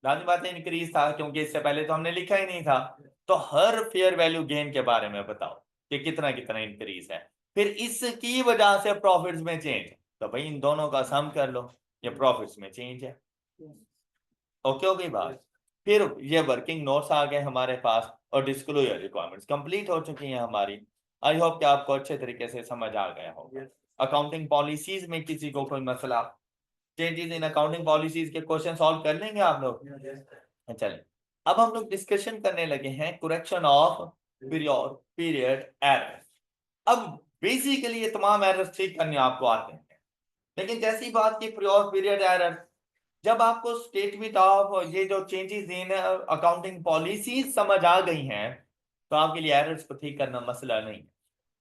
लाजमी बात है इंक्रीज था क्योंकि इससे पहले तो हमने लिखा ही नहीं था, तो हर फेयर वैल्यू गेन के बारे में बताओ कि कितना कितना इंक्रीज है। फिर इसकी वजह से प्रॉफिट्स में चेंज, तो भाई इन दोनों का सम कर लो, ये प्रॉफिट्स में चेंज है। ओके हो गई बात। फिर ये वर्किंग नोट्स आ गए हमारे पास और डिस्क्लोजर रिक्वायरमेंट्स कंप्लीट हो चुकी हैं हमारी। आई होप कि आपको अच्छे तरीके से समझ आ गया होगा। अकाउंटिंग पॉलिसीज में किसी को कोई मसला, चेंजेस इन अकाउंटिंग पॉलिसीज के क्वेश्चन सॉल्व कर लेंगे आप लोग। चलिए अब हम लोग डिस्कशन करने लगे हैं करेक्शन ऑफ पीरियड एरर। अब बेसिकली ये तमाम एरर्स ठीक करने आपको आते हैं, लेकिन जैसी बात की प्योर पीरियड एरर, जब आपको स्टेटमेंट ऑफ ये जो चेंजेस इन अकाउंटिंग पॉलिसी समझ आ गई हैं, तो आपके लिए एरर्स को ठीक करना मसला नहीं है।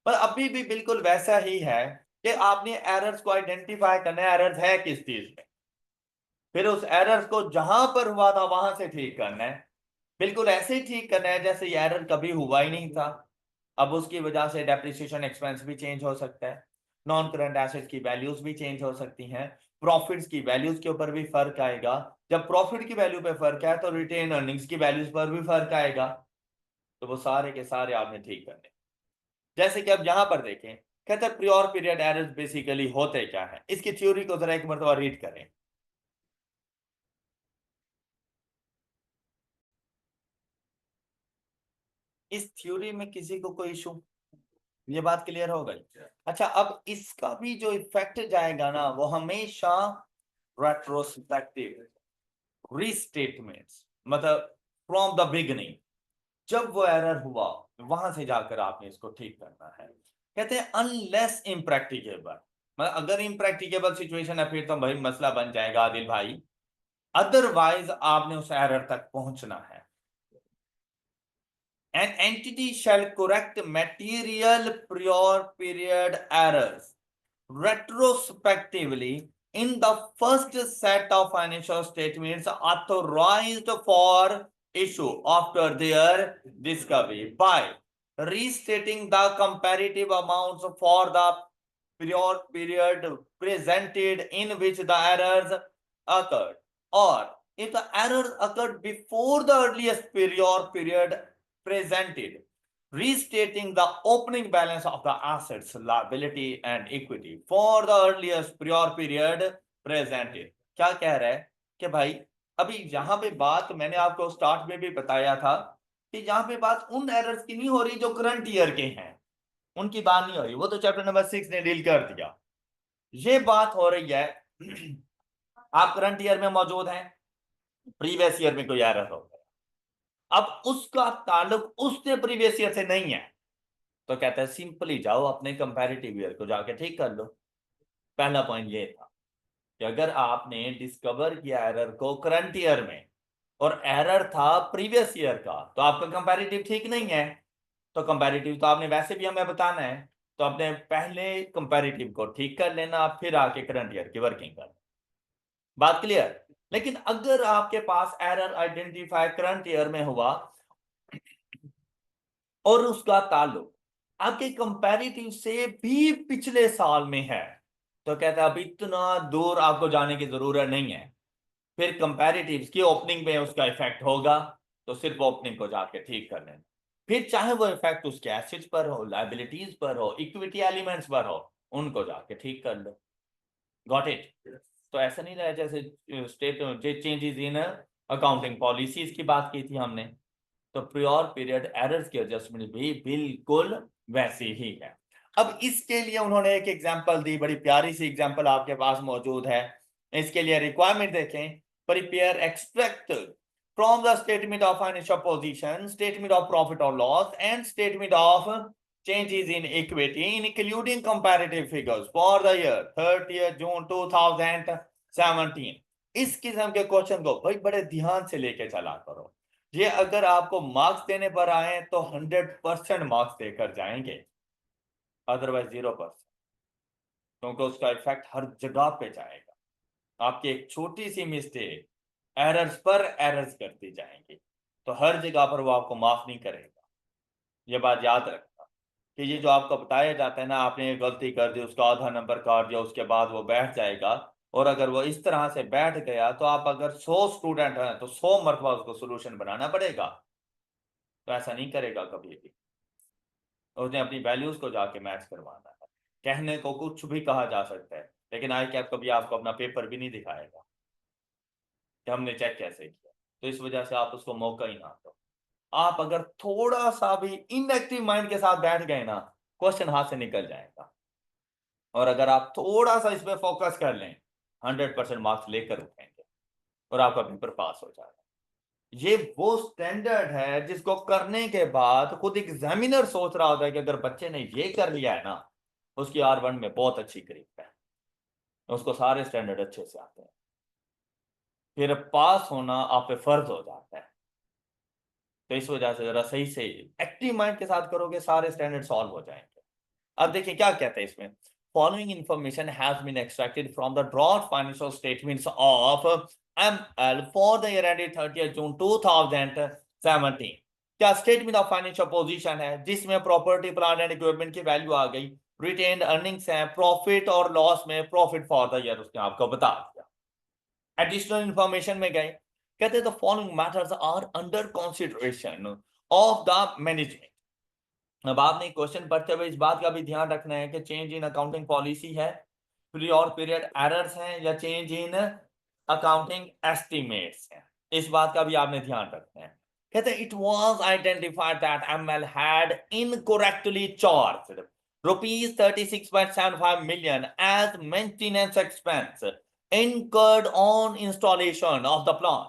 पर अभी भी बिल्कुल वैसा ही है कि आपने एरर्स को आइडेंटिफाई करना है, एरर्स है किस चीज में, फिर उस एरर्स को जहां पर हुआ था वहां से ठीक करना है। बिल्कुल ऐसे ही ठीक करना है जैसे ये एरर कभी हुआ ही नहीं था। अब उसकी वजह से डेप्रिसिएशन एक्सपेंस भी चेंज हो सकता है, नॉन करंट एसेट्स की वैल्यूज भी चेंज हो सकती हैं, प्रॉफिट्स की वैल्यूज के ऊपर भी फर्क आएगा। जब प्रॉफिट की वैल्यू पे फर्क आए तो रिटेन अर्निंग्स की वैल्यूज पर भी फर्क आएगा। तो वो सारे के सारे आपने ठीक करने। जैसे कि अब यहां पर देखें, कहते हैं प्योर पीरियड एरर्स बेसिकली होते क्या है, इसकी थ्योरी को जरा एक मरतबा रीड करें। इस थ्योरी में किसी को कोई इशू, ये बात क्लियर हो गई। अच्छा, अब इसका भी जो इफेक्ट जाएगा ना वो हमेशा रेट्रोस्पेक्टिव रीस्टेटमेंट्स, मतलब फ्रॉम द बिगनिंग, जब वो एरर हुआ वहां से जाकर आपने इसको ठीक करना है। कहते हैं अनलेस इम्प्रैक्टिकेबल, मतलब अगर इम्प्रैक्टिकेबल सिचुएशन है फिर तो भाई मसला बन जाएगा आदिल भाई, अदरवाइज आपने उस एरर तक पहुंचना है। An entity shall correct material prior period errors retrospectively in the first set of financial statements authorized for issue after their discovery by restating the comparative amounts for the prior period presented in which the errors occurred, or if the errors occurred before the earliest prior period presented, restating the opening balance of the assets, liability and equity for the earliest prior period presented। क्या कह रहा है कि भाई अभी यहां पे बात मैंने आपको स्टार्ट में भी बताया था कि यहां पे बात उन एरर्स की नहीं हो रही जो करंट ईयर के हैं, उनकी बात नहीं हो रही, वो तो चैप्टर नंबर 6 ने डील कर दिया। ये बात हो रही है आप करंट ईयर में मौजूद हैं, प्रीवियस ईयर में कोई एरर हो गया, अब उसका ताल्लुक उससे प्रीवियस ईयर से नहीं है, तो कहता है सिंपली जाओ अपने कंपैरेटिव ईयर को जाके ठीक कर लो। पहला पॉइंट ये था कि अगर आपने डिस्कवर किया एरर को करंट ईयर में और एरर था प्रीवियस ईयर का, तो आपका कंपैरेटिव ठीक नहीं है। तो कंपैरेटिव तो आपने वैसे भी हमें बताना है, तो अपने पहले कंपैरेटिव को ठीक कर लेना, फिर आके करंट ईयर की वर्किंग करना। बात क्लियर। लेकिन अगर आपके पास एरर आइडेंटिफाई करंट ईयर में हुआ और उसका ताल्लुक आपके कंपैरेटिव से भी पिछले साल में है, तो कहता है अब इतना दूर आपको जाने की जरूरत नहीं है, फिर कंपैरेटिव्स की ओपनिंग में उसका इफेक्ट होगा, तो सिर्फ ओपनिंग को जाके ठीक कर लेना। फिर चाहे वो इफेक्ट उसके एसेट्स पर हो, लायबिलिटीज पर हो, इक्विटी एलिमेंट्स पर हो, उनको जाके ठीक कर लो। Got it. तो ऐसा नहीं रहा जैसे state changes in accounting policies की बात की थी हमने, तो प्योर पीरियड एरर्स की एडजस्टमेंट भी बिल्कुल वैसी ही है। अब इसके लिए उन्होंने एक एग्जांपल दी, बड़ी प्यारी सी एग्जांपल आपके पास मौजूद है। इसके लिए रिक्वायरमेंट देखें, prepare extract from the statement of financial position, statement of profit और loss and statement of changes in equity including comparative figures for the year 30th June 2017। इस किस्म के क्वेश्चन को भाई बड़े ध्यान से लेके चला करो, ये अगर आपको मार्क्स देने पर आए तो 100% मार्क्स देकर जाएंगे, अदरवाइज 0%, क्योंकि उसका इफेक्ट हर जगह पे जाएगा। आपकी एक छोटी सी मिस्टेक एरर्स पर एरर्स करती जाएंगी, तो हर जगह पर वो आपको माफ नहीं करेगा। ये बात याद रखना कि ये जो आपको बताया जाता है ना, आपने ये गलती कर दी, उसका आधा नंबर काट दिया, उसके बाद वो बैठ जाएगा, और अगर वो इस तरह से बैठ गया तो आप अगर 100 स्टूडेंट हैं तो 100 मरतबा उसको सोल्यूशन बनाना पड़ेगा। तो ऐसा नहीं करेगा कभी भी, उसने अपनी वैल्यूज को जाके मैच करवाना है। कहने को कुछ भी कहा जा सकता है, लेकिन आई कैप कभी आपको अपना पेपर भी नहीं दिखाएगा कि हमने चेक कैसे किया, तो इस वजह से आप उसको मौका ही ना दो। आप अगर थोड़ा सा भी इनएक्टिव माइंड के साथ बैठ गए ना, क्वेश्चन हाथ से निकल जाएगा, और अगर आप थोड़ा सा इस पे फोकस कर लें 100% मार्क्स लेकर उठेंगे और आपका पेपर पास हो जाएगा। ये वो स्टैंडर्ड है जिसको करने के बाद खुद एग्जामिनर सोच रहा होता है कि अगर बच्चे ने ये कर लिया है ना, उसकी R1 में बहुत अच्छी ग्रेड है। उसको सारे स्टैंडर्ड अच्छे से आते हैं, फिर पास होना आप पे फर्ज हो जाता है। तो इस वजह से जरा सही से एक्टिव माइंड के साथ करोगे, सारे स्टैंडर्ड सॉल्व हो जाएंगे। अब देखिए क्या कहते हैं इसमें, following information has been extracted from the draft financial statements of ML for the year ended 30 June 2017। क्या स्टेटमेंट ऑफ फाइनेंशियल पोजीशन है जिसमें प्रॉपर्टी प्लांट एंड इक्विपमेंट की वैल्यू आ गई, रिटेन्ड अर्निंग्स है, प्रॉफिट और लॉस में प्रॉफिट फॉर द ईयर उसने आपको बता दिया। एडिशनल इंफॉर्मेशन में गए, कहते the following matters are under consideration of the management. अब आपने क्वेश्चन पढ़ते हुए इस बात का भी ध्यान रखना है कि चेंज इन अकाउंटिंग पॉलिसी है, प्री और पीरियड एरर्स हैं, या चेंज इन अकाउंटिंग एस्टिमेट्स हैं। इस बात का भी आपने ध्यान रखना है। कहते हैं it was identified that ML had incorrectly charged rupees 36.75 million as maintenance expense incurred on installation of the plant.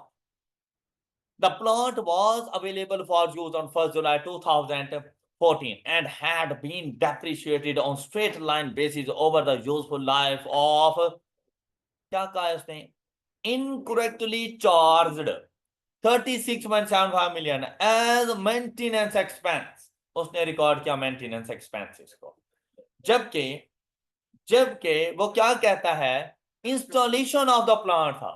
The plant was available for use on 1st July 2014 and had been depreciated on straight line basis over the useful life of, क्या कहा उसने, incorrectly charged 36.75 million as maintenance expense। उसने record किया maintenance expenses को, जबकि जबकि वो क्या कहता है, इंस्टॉलेशन ऑफ द प्लांट था,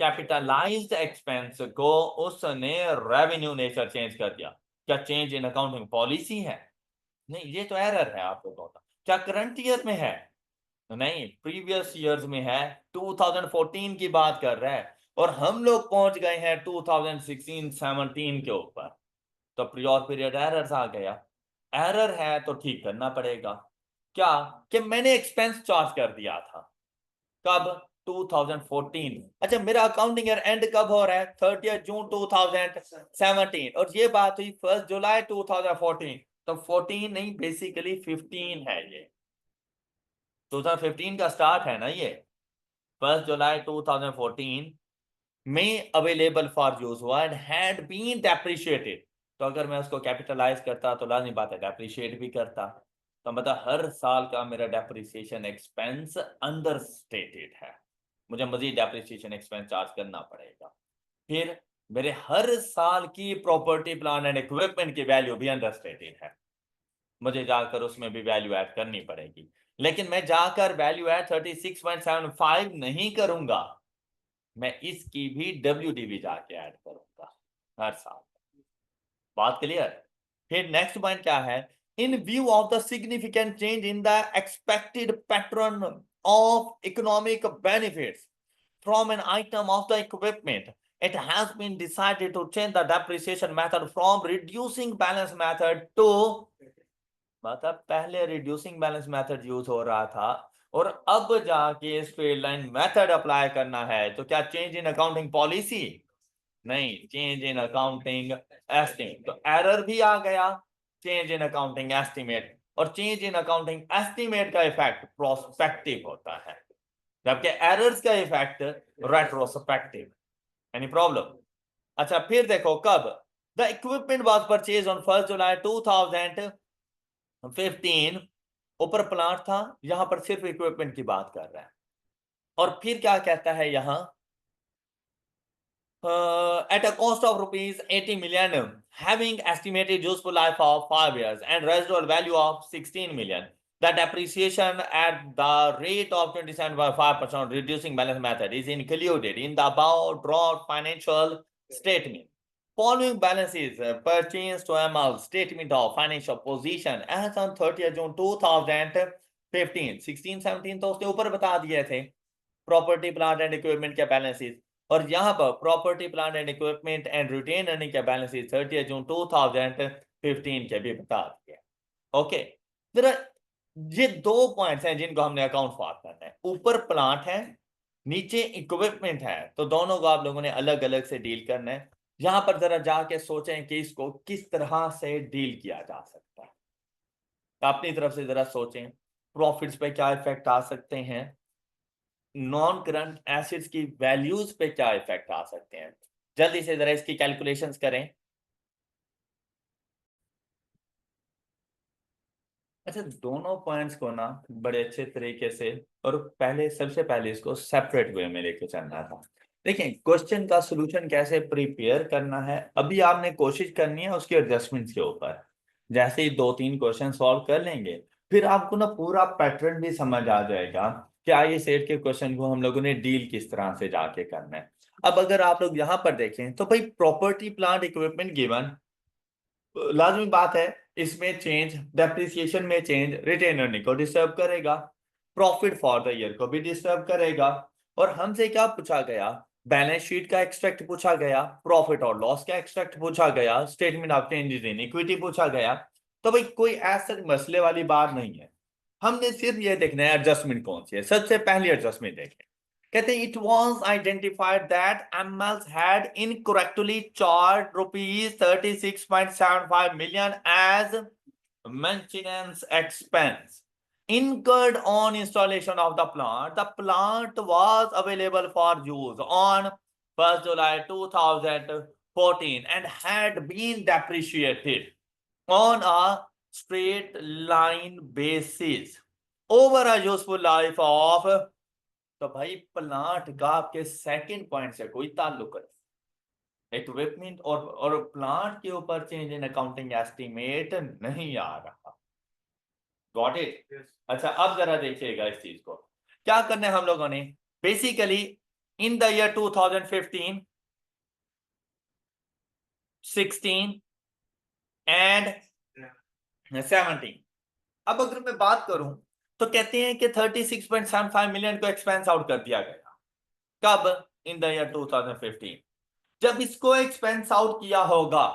कैपिटलाइज्ड एक्सपेंस को उसने रेवेन्यू नेचर चेंज कर दिया। क्या चेंज इन अकाउंटिंग पॉलिसी है? नहीं, ये तो एरर है आप लोगों का। क्या करंट ईयर में है? नहीं, प्रीवियस ईयर्स में है, 2014 की बात कर रहा है, और हम लोग पहुंच गए हैं 2016-17 के ऊपर। तो प्री और पीरियड एरर्स आ गया, एरर है तो ठीक करना पड़ेगा। क्या कि मैंने एक्सपेंस चार्ज कर दिया था, कब, 2014। अच्छा, मेरा अकाउंटिंग ईयर एंड कब हो रहा है, 30 जून 2017, और ये बात हुई 1 जुलाई 2014। तो 14 नहीं, बेसिकली 15 है, ये 2015 का स्टार्ट है ना, ये 1 जुलाई 2014 में अवेलेबल फॉर यूज हुआ एंड हैड बीन डेप्रिशिएटेड। तो अगर मैं उसको कैपिटलाइज करता तो लाजमी बात है डेप्रिशिएट भी करता। तो मतलब हर साल का मेरा डेप्रिसिएशन एक्सपेंस अंडर स्टेटेड है, मुझे मजीद डेप्रिसिएशन एक्सपेंस चार्ज करना पड़ेगा। फिर मेरे हर साल की प्रॉपर्टी प्लांट एंड इक्विपमेंट की वैल्यू भी अंडर स्टेटेड है, मुझे जाकर उसमें भी वैल्यू ऐड करनी पड़ेगी। लेकिन मैं जाकर वैल्यू ऐड 36.75 नहीं करूंगा, मैं इसकी भी WDV जाके ऐड करूंगा हर साल। बात क्लियर? फिर नेक्स्ट पॉइंट क्या है, इन view of the significant change in the expected pattern of economic benefits from an item of the equipment, it has been decided to change the depreciation method from reducing balance method to, मतलब पहले reducing balance method use हो रहा था और अब जाके straight line method apply करना है। तो क्या चेंज इन अकाउंटिंग पॉलिसी? नहीं, चेंज इन अकाउंटिंग एस्टिमेट। तो एरर भी आ गया, चेंज इन अकाउंटिंग एस्टिमेट, और चेंज इन अकाउंटिंग एस्टिमेट का इफेक्ट प्रोस्पेक्टिव होता है, जबकि एरर्स का इफेक्ट रेट्रोस्पेक्टिव। Any problem? अच्छा, फिर देखो कब, the equipment was purchase on 1 जुलाई 2015, ऊपर प्लांट था, यहां पर सिर्फ इक्विपमेंट की बात कर रहा है। और फिर क्या कहता है यहां, at a cost of rupees 80 million, having estimated useful life of 5 years and residual value of 16 million, the depreciation at the rate of 27.5% reducing balance method is included in the above drawn financial statement. Following balances pertains to ML statement of financial position as on 30 June 2015, 16-17 तो उसने ऊपर बता दिए थे property plant and equipment के बैलेंसेस, और यहाँ पर property plant and equipment and retain earning के बैलेंसेस 30 जून 2015 के भी बता दिए। ओके, जरा ये दो पॉइंट्स हैं जिनको हमने अकाउंट फॉर करना है, ऊपर प्लांट है, नीचे इक्विपमेंट है, तो दोनों को आप लोगों ने अलग अलग से डील करना है। यहां पर जरा जाके सोचें कि इसको किस तरह से डील किया जा सकता है, अपनी तरफ से जरा सोचें, प्रॉफिट्स पे क्या इफेक्ट आ सकते हैं, नॉन करंट एसेट्स की वैल्यूज पे क्या इफेक्ट आ सकते हैं। जल्दी से जरा इसकी कैलकुलेशंस करें। अच्छा, दोनों पॉइंट्स को ना बड़े अच्छे तरीके से और सबसे पहले इसको सेपरेट वे में लेके चलना था। देखिए, क्वेश्चन का सॉल्यूशन कैसे प्रिपेयर करना है, अभी आपने कोशिश करनी है उसके एडजस्टमेंट्स के ऊपर। जैसे ही 2-3 क्वेश्चन सॉल्व कर लेंगे, फिर आपको ना पूरा पैटर्न भी समझ आ जाएगा कि आइए सेट के क्वेश्चन को हम लोगों ने डील किस तरह से जाके करना है। अब अगर आप लोग यहाँ पर देखें तो भाई, प्रॉपर्टी प्लांट इक्विपमेंट गिवन, लाजमी बात है, इसमें चेंज, डेप्रिसिएशन में चेंज रिटेन अर्निंग को डिस्टर्ब करेगा, प्रॉफिट फॉर द ईयर को भी डिस्टर्ब करेगा। और हमसे क्या पूछा गया? बैलेंस शीट का एक्सट्रैक्ट पूछा गया, प्रॉफिट और लॉस का एक्सट्रैक्ट पूछा गया, statement of changes in equity पूछा गया। तो भाई कोई ऐसा मसले वाली बात नहीं है, हमने सिर्फ ये देखना है एडजस्टमेंट कौन सी है। सबसे पहली एडजस्टमेंट देखें, कहते हैं it was identified that MLs had incorrectly charge ₹36.75 million as maintenance expense incurred on installation of the plant. The plant was available for use on 1st July 2014 and had been depreciated on a straight line basis over a useful life of। तो भाई plant का आपके second point से कोई ताल्लुक नहीं, equipment और plant के ऊपर चेंज इन अकाउंटिंग एस्टीमेट नहीं आ रहा। Got it? अच्छा, अब जरा देखिएगा इस चीज को, क्या करना है हम लोगों ने। Basically in the year 2015, 16 and 17, अब अगर मैं बात करूं तो कहते हैं कि 36.75 मिलियन को एक्सपेंस आउट कर दिया गया। कब? In the year 2015। जब इसको एक्सपेंस आउट किया होगा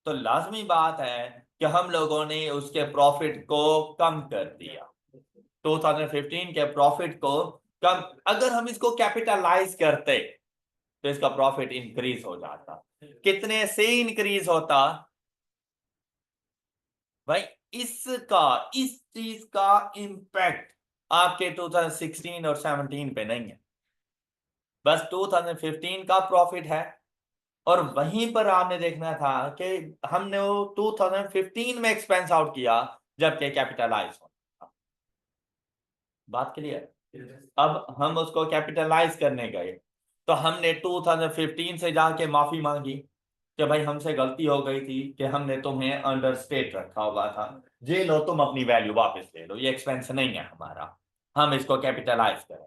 तो लाजमी बात है कि हम लोगों ने उसके प्रॉफिट को कम कर दिया, 2015 के प्रॉफिट को कम। अगर हम इसको कैपिटलाइज करते तो इसका प्रॉफिट इंक्रीज हो जाता। कितने से इंक्रीज होता भाई? इस चीज का इंपैक्ट आपके 2016 और 17 पे नहीं है, बस 2015 का प्रॉफिट है। और वहीं पर आपने देखना था कि हमने वो 2015 में एक्सपेंस आउट किया जबकि कैपिटलाइज हो। बात क्लियर? अब हम उसको कैपिटलाइज करने गए तो हमने 2015 से जाके माफी मांगी कि भाई हमसे गलती हो गई थी कि हमने तुम्हें अंडर स्टेट रखा हुआ था, जे लो तुम अपनी वैल्यू वापस ले लो, ये एक्सपेंस नहीं है हमारा, हम इसको कैपिटलाइज करें।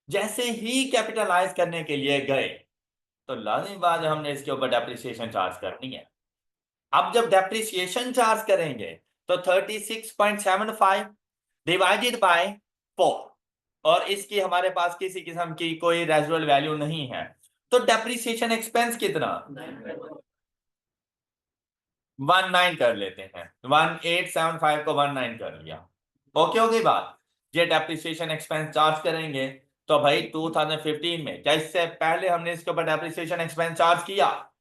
जैसे ही कैपिटलाइज करने के लिए गए तो लाजिम बात है हमने इसके ऊपर डेप्रिसिएशन चार्ज करनी है। अब जब डेप्रिसिएशन चार्ज करेंगे तो 36.75 डिवाइडेड बाय 4, और इसकी हमारे पास किसी किस्म की कोई रेजिडुअल वैल्यू नहीं है, तो डेप्रिसिएशन एक्सपेंस कितना? 19 कर लेते हैं, 1875 को 19 कर लिया। ओके हो गई बात? ये डेप्रिसिएशन एक्सपेंस चार्ज करेंगे तो भाई 2015 में, क्या इससे पहले हमने इसके ऊपर डेप्रिसिएशन एक्सपेंस चार्ज किया?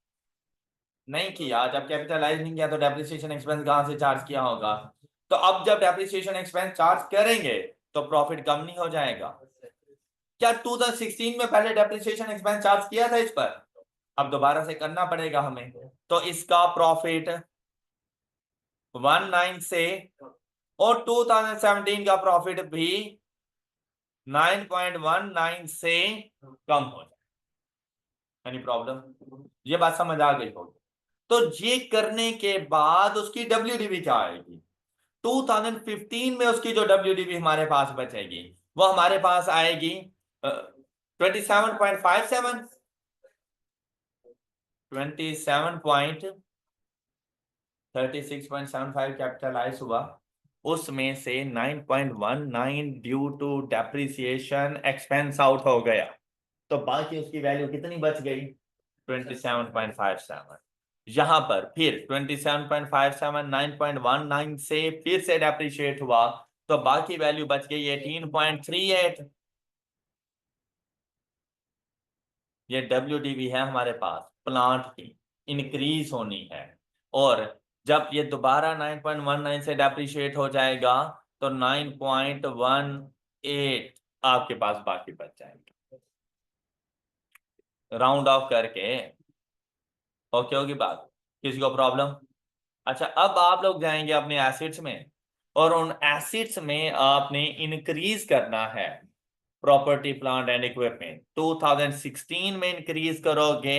नहीं किया। जब कैपिटलाइज नहीं किया तो डेप्रिसिएशन एक्सपेंस कहां से चार्ज किया होगा? तो अब जब डेप्रिसिएशन एक्सपेंस चार्ज करेंगे तो प्रॉफिट कम नहीं हो जाएगा? क्या 2016 में पहले डेप्रिसिएशन एक्सपेंस चार्ज किया था इस पर? अब दोबारा से करना पड़ेगा हमें। तो इसका प्रॉफिट 19 से, और 2017 का प्रॉफिट भी 9.19 से कम हो जाए। Any problem? ये बात समझ आ गई होगी? तो ये करने के बाद उसकी WDV क्या आएगी? 2015 में उसकी जो WDV हमारे पास बचेगी वो हमारे पास आएगी 27.57, 36.75 कैपिटलाइज हुआ, उसमें से 9.19 due to depreciation expense out हो गया, तो बाकी उसकी वैल्यू कितनी बच गई? 27.57। यहां पर फिर 27.57 9.19 से फिर से डेप्रिशिएट हुआ तो बाकी वैल्यू बच गई 18.38। ये WDV है हमारे पास प्लांट की, इंक्रीज होनी है। और जब ये दोबारा 9.19 से डेप्रिशिएट हो जाएगा तो 9.18 आपके पास बाकी बच जाएंगे, राउंड ऑफ करके। ओके होगी बात? किसी को प्रॉब्लम? अच्छा, अब आप लोग जाएंगे अपने एसेट्स में और उन एसेट्स में आपने इंक्रीज करना है प्रॉपर्टी प्लांट एंड इक्विपमेंट। 2016 में इंक्रीज करोगे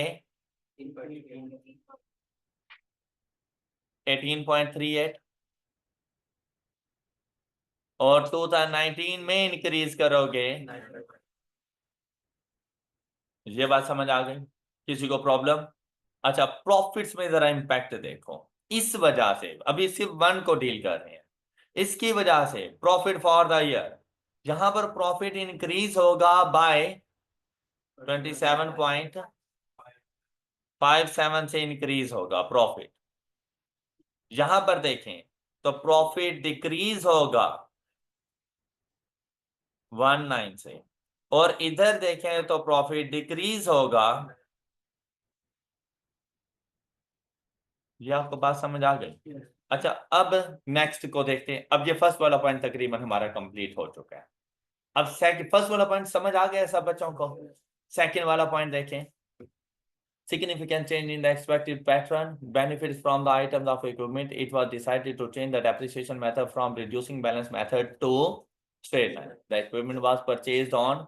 18.38 और 2019 में इंक्रीज करोगे। ये बात समझ आ गई? किसी को प्रॉब्लम? अच्छा, प्रॉफिट्स में जरा इंपैक्ट देखो। इस वजह से अभी सिर्फ वन को डील कर रहे हैं, इसकी वजह से प्रॉफिट फॉर द ईयर, यहां पर प्रॉफिट इंक्रीज होगा बाय 27.57 से इंक्रीज होगा प्रॉफिट। यहां पर देखें तो प्रॉफिट डिक्रीज होगा 19 से, और इधर देखें तो प्रॉफिट डिक्रीज होगा। ये आपको बात समझ आ गई? अच्छा, अब नेक्स्ट को देखते हैं। अब ये फर्स्ट वाला पॉइंट तकरीबन हमारा कंप्लीट हो चुका है। अब सेकंड, फर्स्ट वाला पॉइंट समझ आ गया सब बच्चों को? सेकंड वाला पॉइंट देखें। Significant change in the expected pattern, benefits from the items of equipment. It was decided to change the depreciation method from reducing balance method to straight line. The equipment was purchased on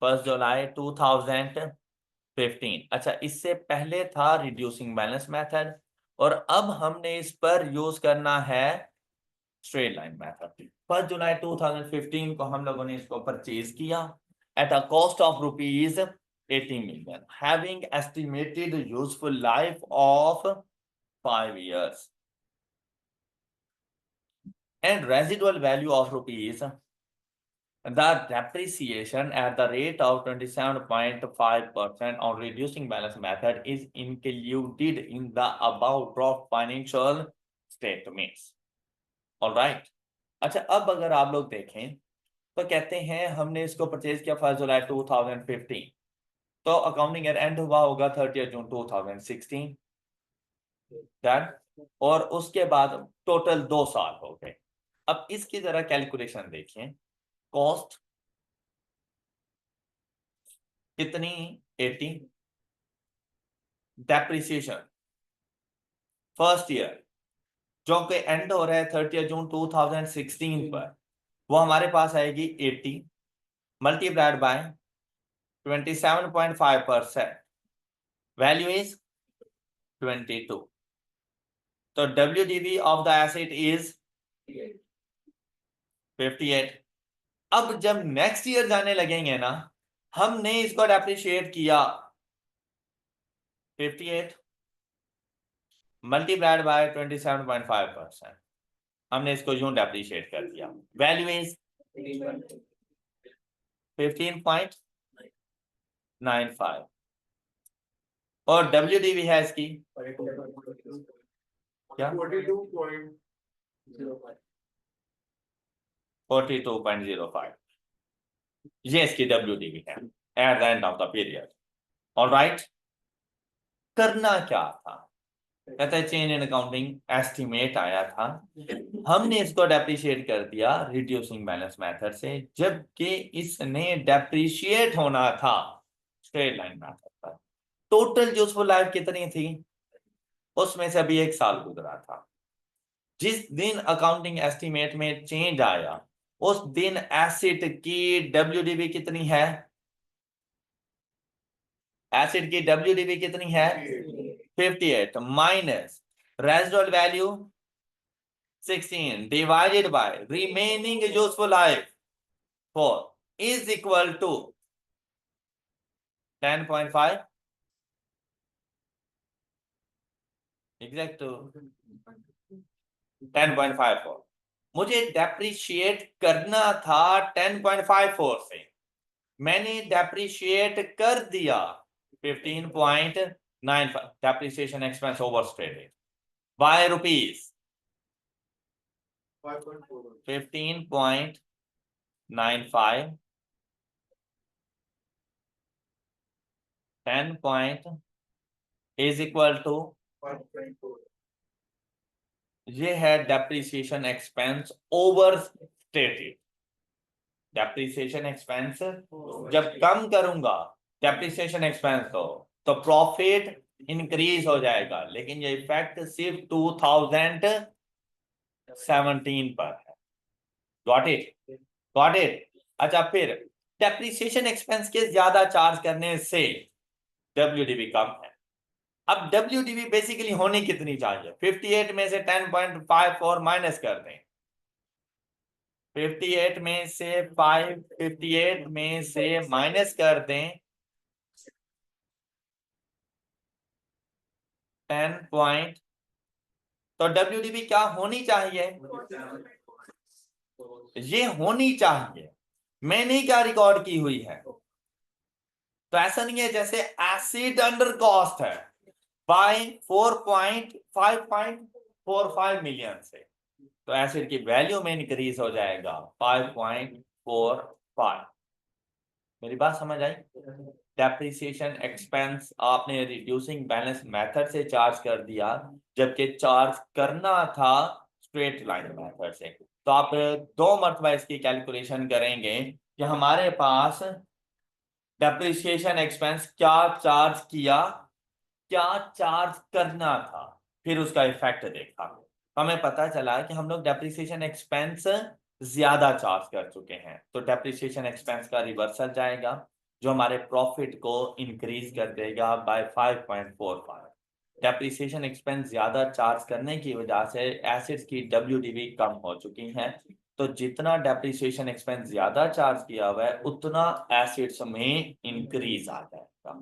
1st July 2015. अच्छा, इससे पहले था reducing balance method और अब हमने इस पर use करना है स्ट्रेट लाइन मेथड। 1 जुलाई 2015 को हम लोगों ने इसको परचेज किया at a cost of rupees 80 million, having estimated useful life of 5 years and residual value of rupees. The depreciation at the rate of 27.5% on reducing balance method is included in the above draft financial statements. All right. अच्छा, अब अगर आप लोग देखें तो कहते हैं हमने इसको परचेज किया 1 जुलाई 2015, तो अकाउंटिंग ईयर एंड हुआ होगा 30 जून 2016। डन। और उसके बाद टोटल 2 साल हो गए। अब इसकी जरा कैलकुलेशन देखिए। कॉस्ट कितनी? 80। डेप्रिसिएशन फर्स्ट ईयर जो कि एंड हो रहा है 30 जून 2016 पर, वो हमारे पास आएगी 80 मल्टीप्लाइड बाय 27.5%, वैल्यू इज 22। तो WDV of the asset is 58। अब जब नेक्स्ट ईयर जाने लगेंगे ना, हमने इसको डेप्रिशिएट किया 58 मल्टीप्लाइड बाय 27.5%, हमने इसको यूं डेप्रिशिएट कर दिया। वैल्यू इज 15.95 और WDV है इसकी क्या? 42.05। ये इसकी WDV है at the end of the period. Alright, करना क्या था? कहता है चेंज इन अकाउंटिंग एस्टिमेट आया था, हमने इसको डेप्रिशिएट कर दिया रिड्यूसिंग बैलेंस मेथड से, जबकि इसने डेप्रिशिएट होना था स्ट्रेट लाइन मेथड पर। टोटल यूजफुल लाइफ कितनी थी? उसमें से अभी 1 साल गुजरा था। जिस दिन अकाउंटिंग एस्टिमेट में चेंज आया उस दिन एसेट की WDV कितनी है? एसेट की WDV कितनी है? 58 minus residual value 16 divided by remaining useful life 4 is equal to 10.5 exact 10.54। मुझे डेप्रिशिएट करना था 10.54 से, मैंने डेप्रिशिएट कर दिया 15.95। Depreciation expense overstated by rupees 15.95 10 point is equal to, ये है depreciation expense over stated. Depreciation expense जब कम करूंगा डेप्रिसिएशन एक्सपेंस को तो प्रॉफिट इंक्रीज हो जाएगा, लेकिन ये इफेक्ट सिर्फ 2017 पर है। Got it, got it. अच्छा, फिर डेप्रिसिएशन एक्सपेंस के ज्यादा चार्ज करने से WDV कम है। अब WDV बेसिकली होनी कितनी चाहिए? 58 में से 10.54 माइनस कर दें, 58 में से 58 में से माइनस कर दें 10 पॉइंट, तो WDV क्या होनी चाहिए? ये होनी चाहिए, मैंने क्या रिकॉर्ड की हुई है। तो ऐसा नहीं है जैसे एसिड अंडर कॉस्ट है बाय 5.45 मिलियन से, तो एसिड की वैल्यू में इंक्रीज हो जाएगा 5.45। मेरी बात समझ आई? डेप्रिसिएशन एक्सपेंस आपने रिड्यूसिंग बैलेंस मेथड से चार्ज कर दिया, जबकि चार्ज करना था स्ट्रेट लाइन मेथड से। तो आप दो मरतबा इसकी कैलकुलेशन करेंगे कि हमारे पास डेप्रिसिएशन एक्सपेंस क्या चार्ज किया, क्या चार्ज करना था, फिर उसका इफेक्ट देखा। हमें पता चला कि हम लोग डेप्रिसिएशन एक्सपेंस ज्यादा चार्ज कर चुके हैं, तो डेप्रिसिएशन एक्सपेंस का रिवर्सल जाएगा जो हमारे प्रॉफिट को इंक्रीज कर देगा बाय 5.45। डेप्रिसिएशन एक्सपेंस ज्यादा चार्ज करने की वजह से एसिड्स की WDV कम हो चुकी है, तो जितना डेप्रिसिएशन एक्सपेंस ज्यादा चार्ज किया हुआ है उतना एसिड्स में इंक्रीज आ जाएगा।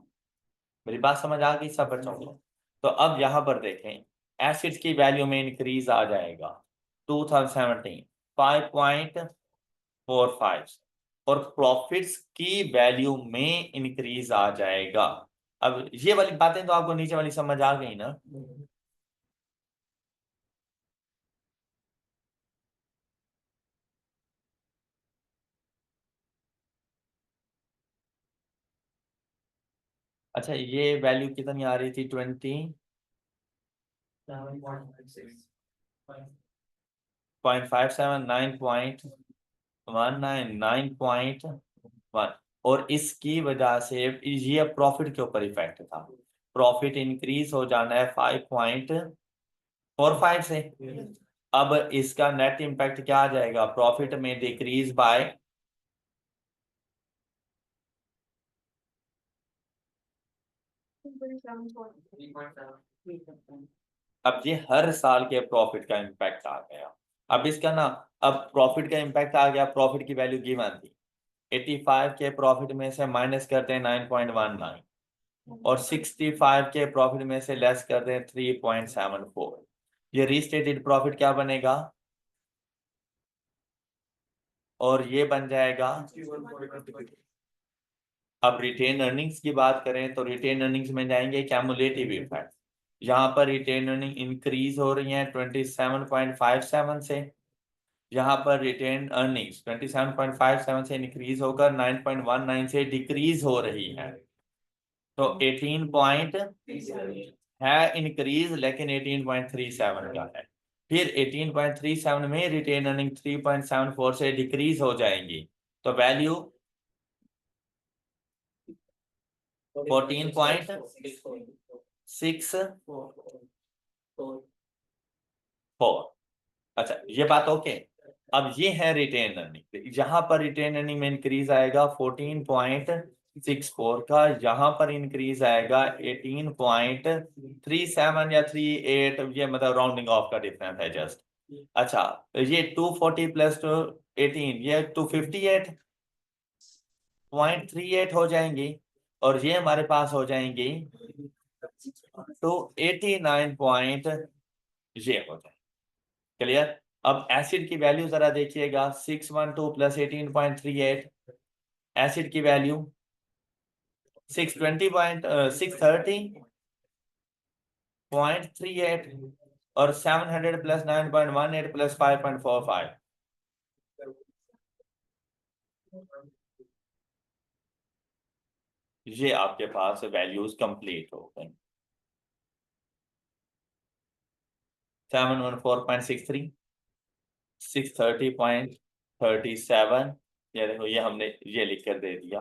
मेरी बात समझ आ गई सब बच्चों को? तो अब यहां पर देखें, एसिड्स की वैल्यू में इंक्रीज आ जाएगा 2017 5.45 और प्रॉफिट्स की वैल्यू में इंक्रीज आ जाएगा। अब ये वाली बातें तो आपको नीचे वाली समझ आ गई ना? अच्छा, ये वैल्यू कितनी आ रही थी? 20.57, 9.19, 9.1, और इसकी वजह से ये प्रॉफिट के ऊपर इफेक्ट था। प्रॉफिट इंक्रीज हो जाना है 5.45 से। अब इसका नेट इम्पैक्ट क्या आ जाएगा? प्रॉफिट में डिक्रीज बाय अब ये हर साल के प्रॉफिट का इम्पैक्ट आ गया। अब इसका ना, अब प्रॉफिट का इम्पैक्ट आ गया, प्रॉफिट की वैल्यू गिवन थी 85 के प्रॉफिट में से माइनस करते हैं 9.19 और 65 के प्रॉफिट में से लेस कर दें 3.74। ये रीस्टेटेड प्रॉफिट क्या बनेगा? और ये बन जाएगा। अब रिटेन अर्निंग्स की बात करें तो रिटेन अर्निंग्स में जाएंगे कैमुलेटिव इफेक्ट। यहाँ पर रिटेन अर्निंग इंक्रीज हो रही है 27.57 से, यहाँ पर रिटेन अर्निंग्स 27.57 से इंक्रीज होकर 9.19 से डिक्रीज हो रही है। तो 18 पॉइंट है इंक्रीज, लेकिन 18.37 का है। फिर 18.37 में रिटेन अर्निंग 3.74 से डिक्रीज हो जाएंगी, तो वैल्यू 14.64। अच्छा, ये बात ओके। अब ये है रिटेन अर्निंग, यहाँ पर रिटेन अर्निंग में इंक्रीज आएगा 14.64 का, यहाँ पर इंक्रीज आएगा 18.37 या 38, ये मतलब राउंडिंग ऑफ का डिफरेंस है जस्ट। अच्छा, ये 240 प्लस 18, ये 258.38 हो जाएंगी, और ये हमारे पास हो जाएंगी 289 पॉइंट, ये हो जाए। क्लियर? अब एसिड की वैल्यू जरा देखिएगा, 612 प्लस 18.38, एसिड की वैल्यू 630.38 और 700 प्लस 9.18 प्लस 5.45, ये आपके पास वैल्यूज कंप्लीट हो गई। 714.63, 630.37, ये देखो, ये हमने ये लिख कर दे दिया।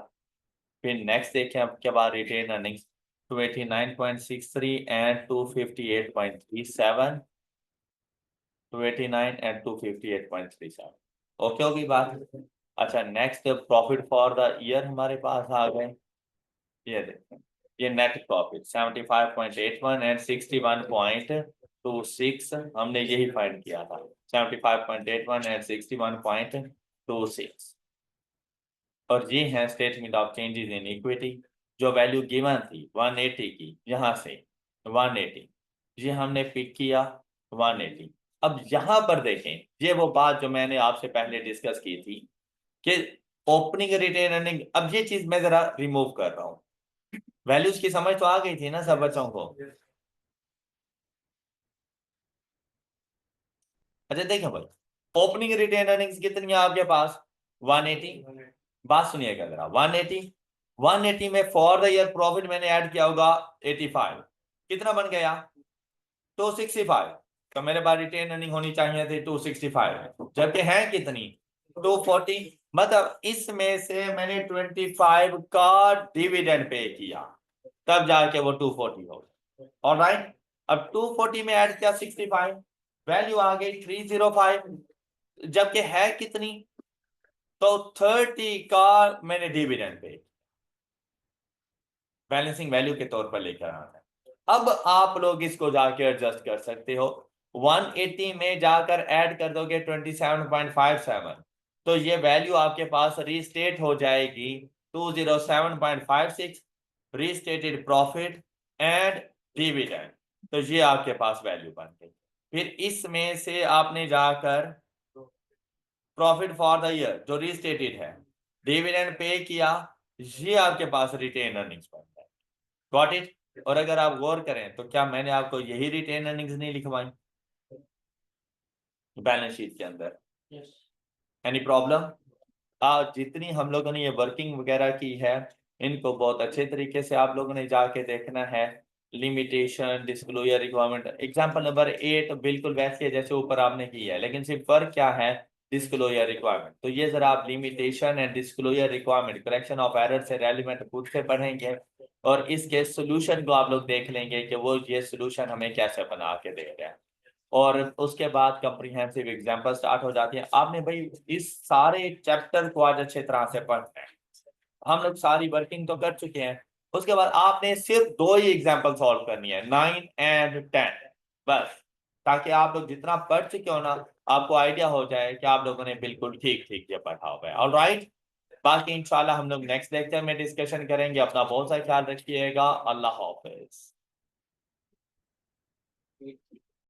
फिर नेक्स्ट देखें अब क्या बात, retain earnings 289.63 and 258.37, 289 and 258.37। Okay होगी बात। अच्छा, next profit for the year हमारे पास आ गए। ये देखें, ये नेट प्रॉफिट 75.81 एंड 61.26 हमने यही फाइंड किया था। 75.81 एंड 61.26 और ये है statement of changes in equity. जो वैल्यू गिवन थी 180 की, यहाँ से 180 ये हमने पिक किया 180। अब यहाँ पर देखें, ये वो बात जो मैंने आपसे पहले डिस्कस की थी कि ओपनिंग रिटेन अर्निंग, अब ये चीज मैं जरा रिमूव कर रहा हूँ। वैल्यूज की समझ तो आ गई थी ना सब बच्चों को? अच्छा देखो भाई, ओपनिंग रिटेन अर्निंग्स कितनी है आपके पास? 180। बात सुनिएगा जरा, 180 180 में फॉर द ईयर प्रॉफिट मैंने ऐड किया होगा 85, कितना बन गया? 265। तो मेरे पास रिटेन अर्निंग होनी चाहिए थी 265, जबकि है कितनी? 240। मतलब इसमें से मैंने 25 का डिविडेंड पे किया, तब जाके वो 240 हो गया। ऑलराइट, अब 240 में ऐड किया 65, वैल्यू आ गई 305, जबकि है कितनी? तो 30 का मैंने डिविडेंड पे बैलेंसिंग वैल्यू के तौर पर लेकर आना है। अब आप लोग इसको जाके एडजस्ट कर सकते हो। 180 में जाकर ऐड कर दोगे 27.57, तो ये वैल्यू आपके पास रीस्टेट हो जाएगी 207.56 रीस्टेटेड प्रॉफिट एंड डिविडेंड। तो ये आपके पास वैल्यू बन गई। फिर इसमें से आपने जाकर प्रॉफिट फॉर द ईयर जो रीस्टेटेड है, डिविडेंड पे किया, ये आपके पास रिटेन अर्निंग्स बन गए। Got it? और अगर आप गौर करें तो क्या मैंने आपको यही रिटेन अर्निंग्स नहीं लिखवाई बैलेंस शीट के अंदर? Any problem? आज जितनी हम लोगों ने ये वर्किंग वगैरह की है, इनको बहुत अच्छे तरीके से आप लोगों ने जाके देखना है। Limitation, disclosure requirement, example number 8 बिल्कुल वैसे है जैसे ऊपर आपने की है, लेकिन सिर्फ फर्क क्या है? Disclosure requirement. तो ये जरा आप limitation and disclosure requirement correction of error से रेलिवेंट खुद से पढ़ेंगे और इसके सोल्यूशन को आप लोग देख लेंगे कि वो ये सोल्यूशन हमें कैसे बना के दे रहे हैं। और उसके बाद कंप्रीहेंसिव एग्जांपल स्टार्ट हो जाती है। आपने भाई इस सारे चैप्टर को आज अच्छे तरह से पढ़ना है। हम लोग सारी वर्किंग तो कर चुके हैं, उसके बाद आपने सिर्फ 2 ही एग्जांपल सॉल्व करनी है, 9 एंड 10 बस, ताकि आप लोग जितना पढ़ चुके हो ना, आपको आइडिया हो जाए कि आप लोगों ने बिल्कुल ठीक ठीक ये पढ़ा हुआ है। ऑलराइट, बाकी इंशाल्लाह हम लोग नेक्स्ट लेक्चर में डिस्कशन करेंगे। अपना बहुत सा ख्याल रखिएगा। अल्लाह हाफिज।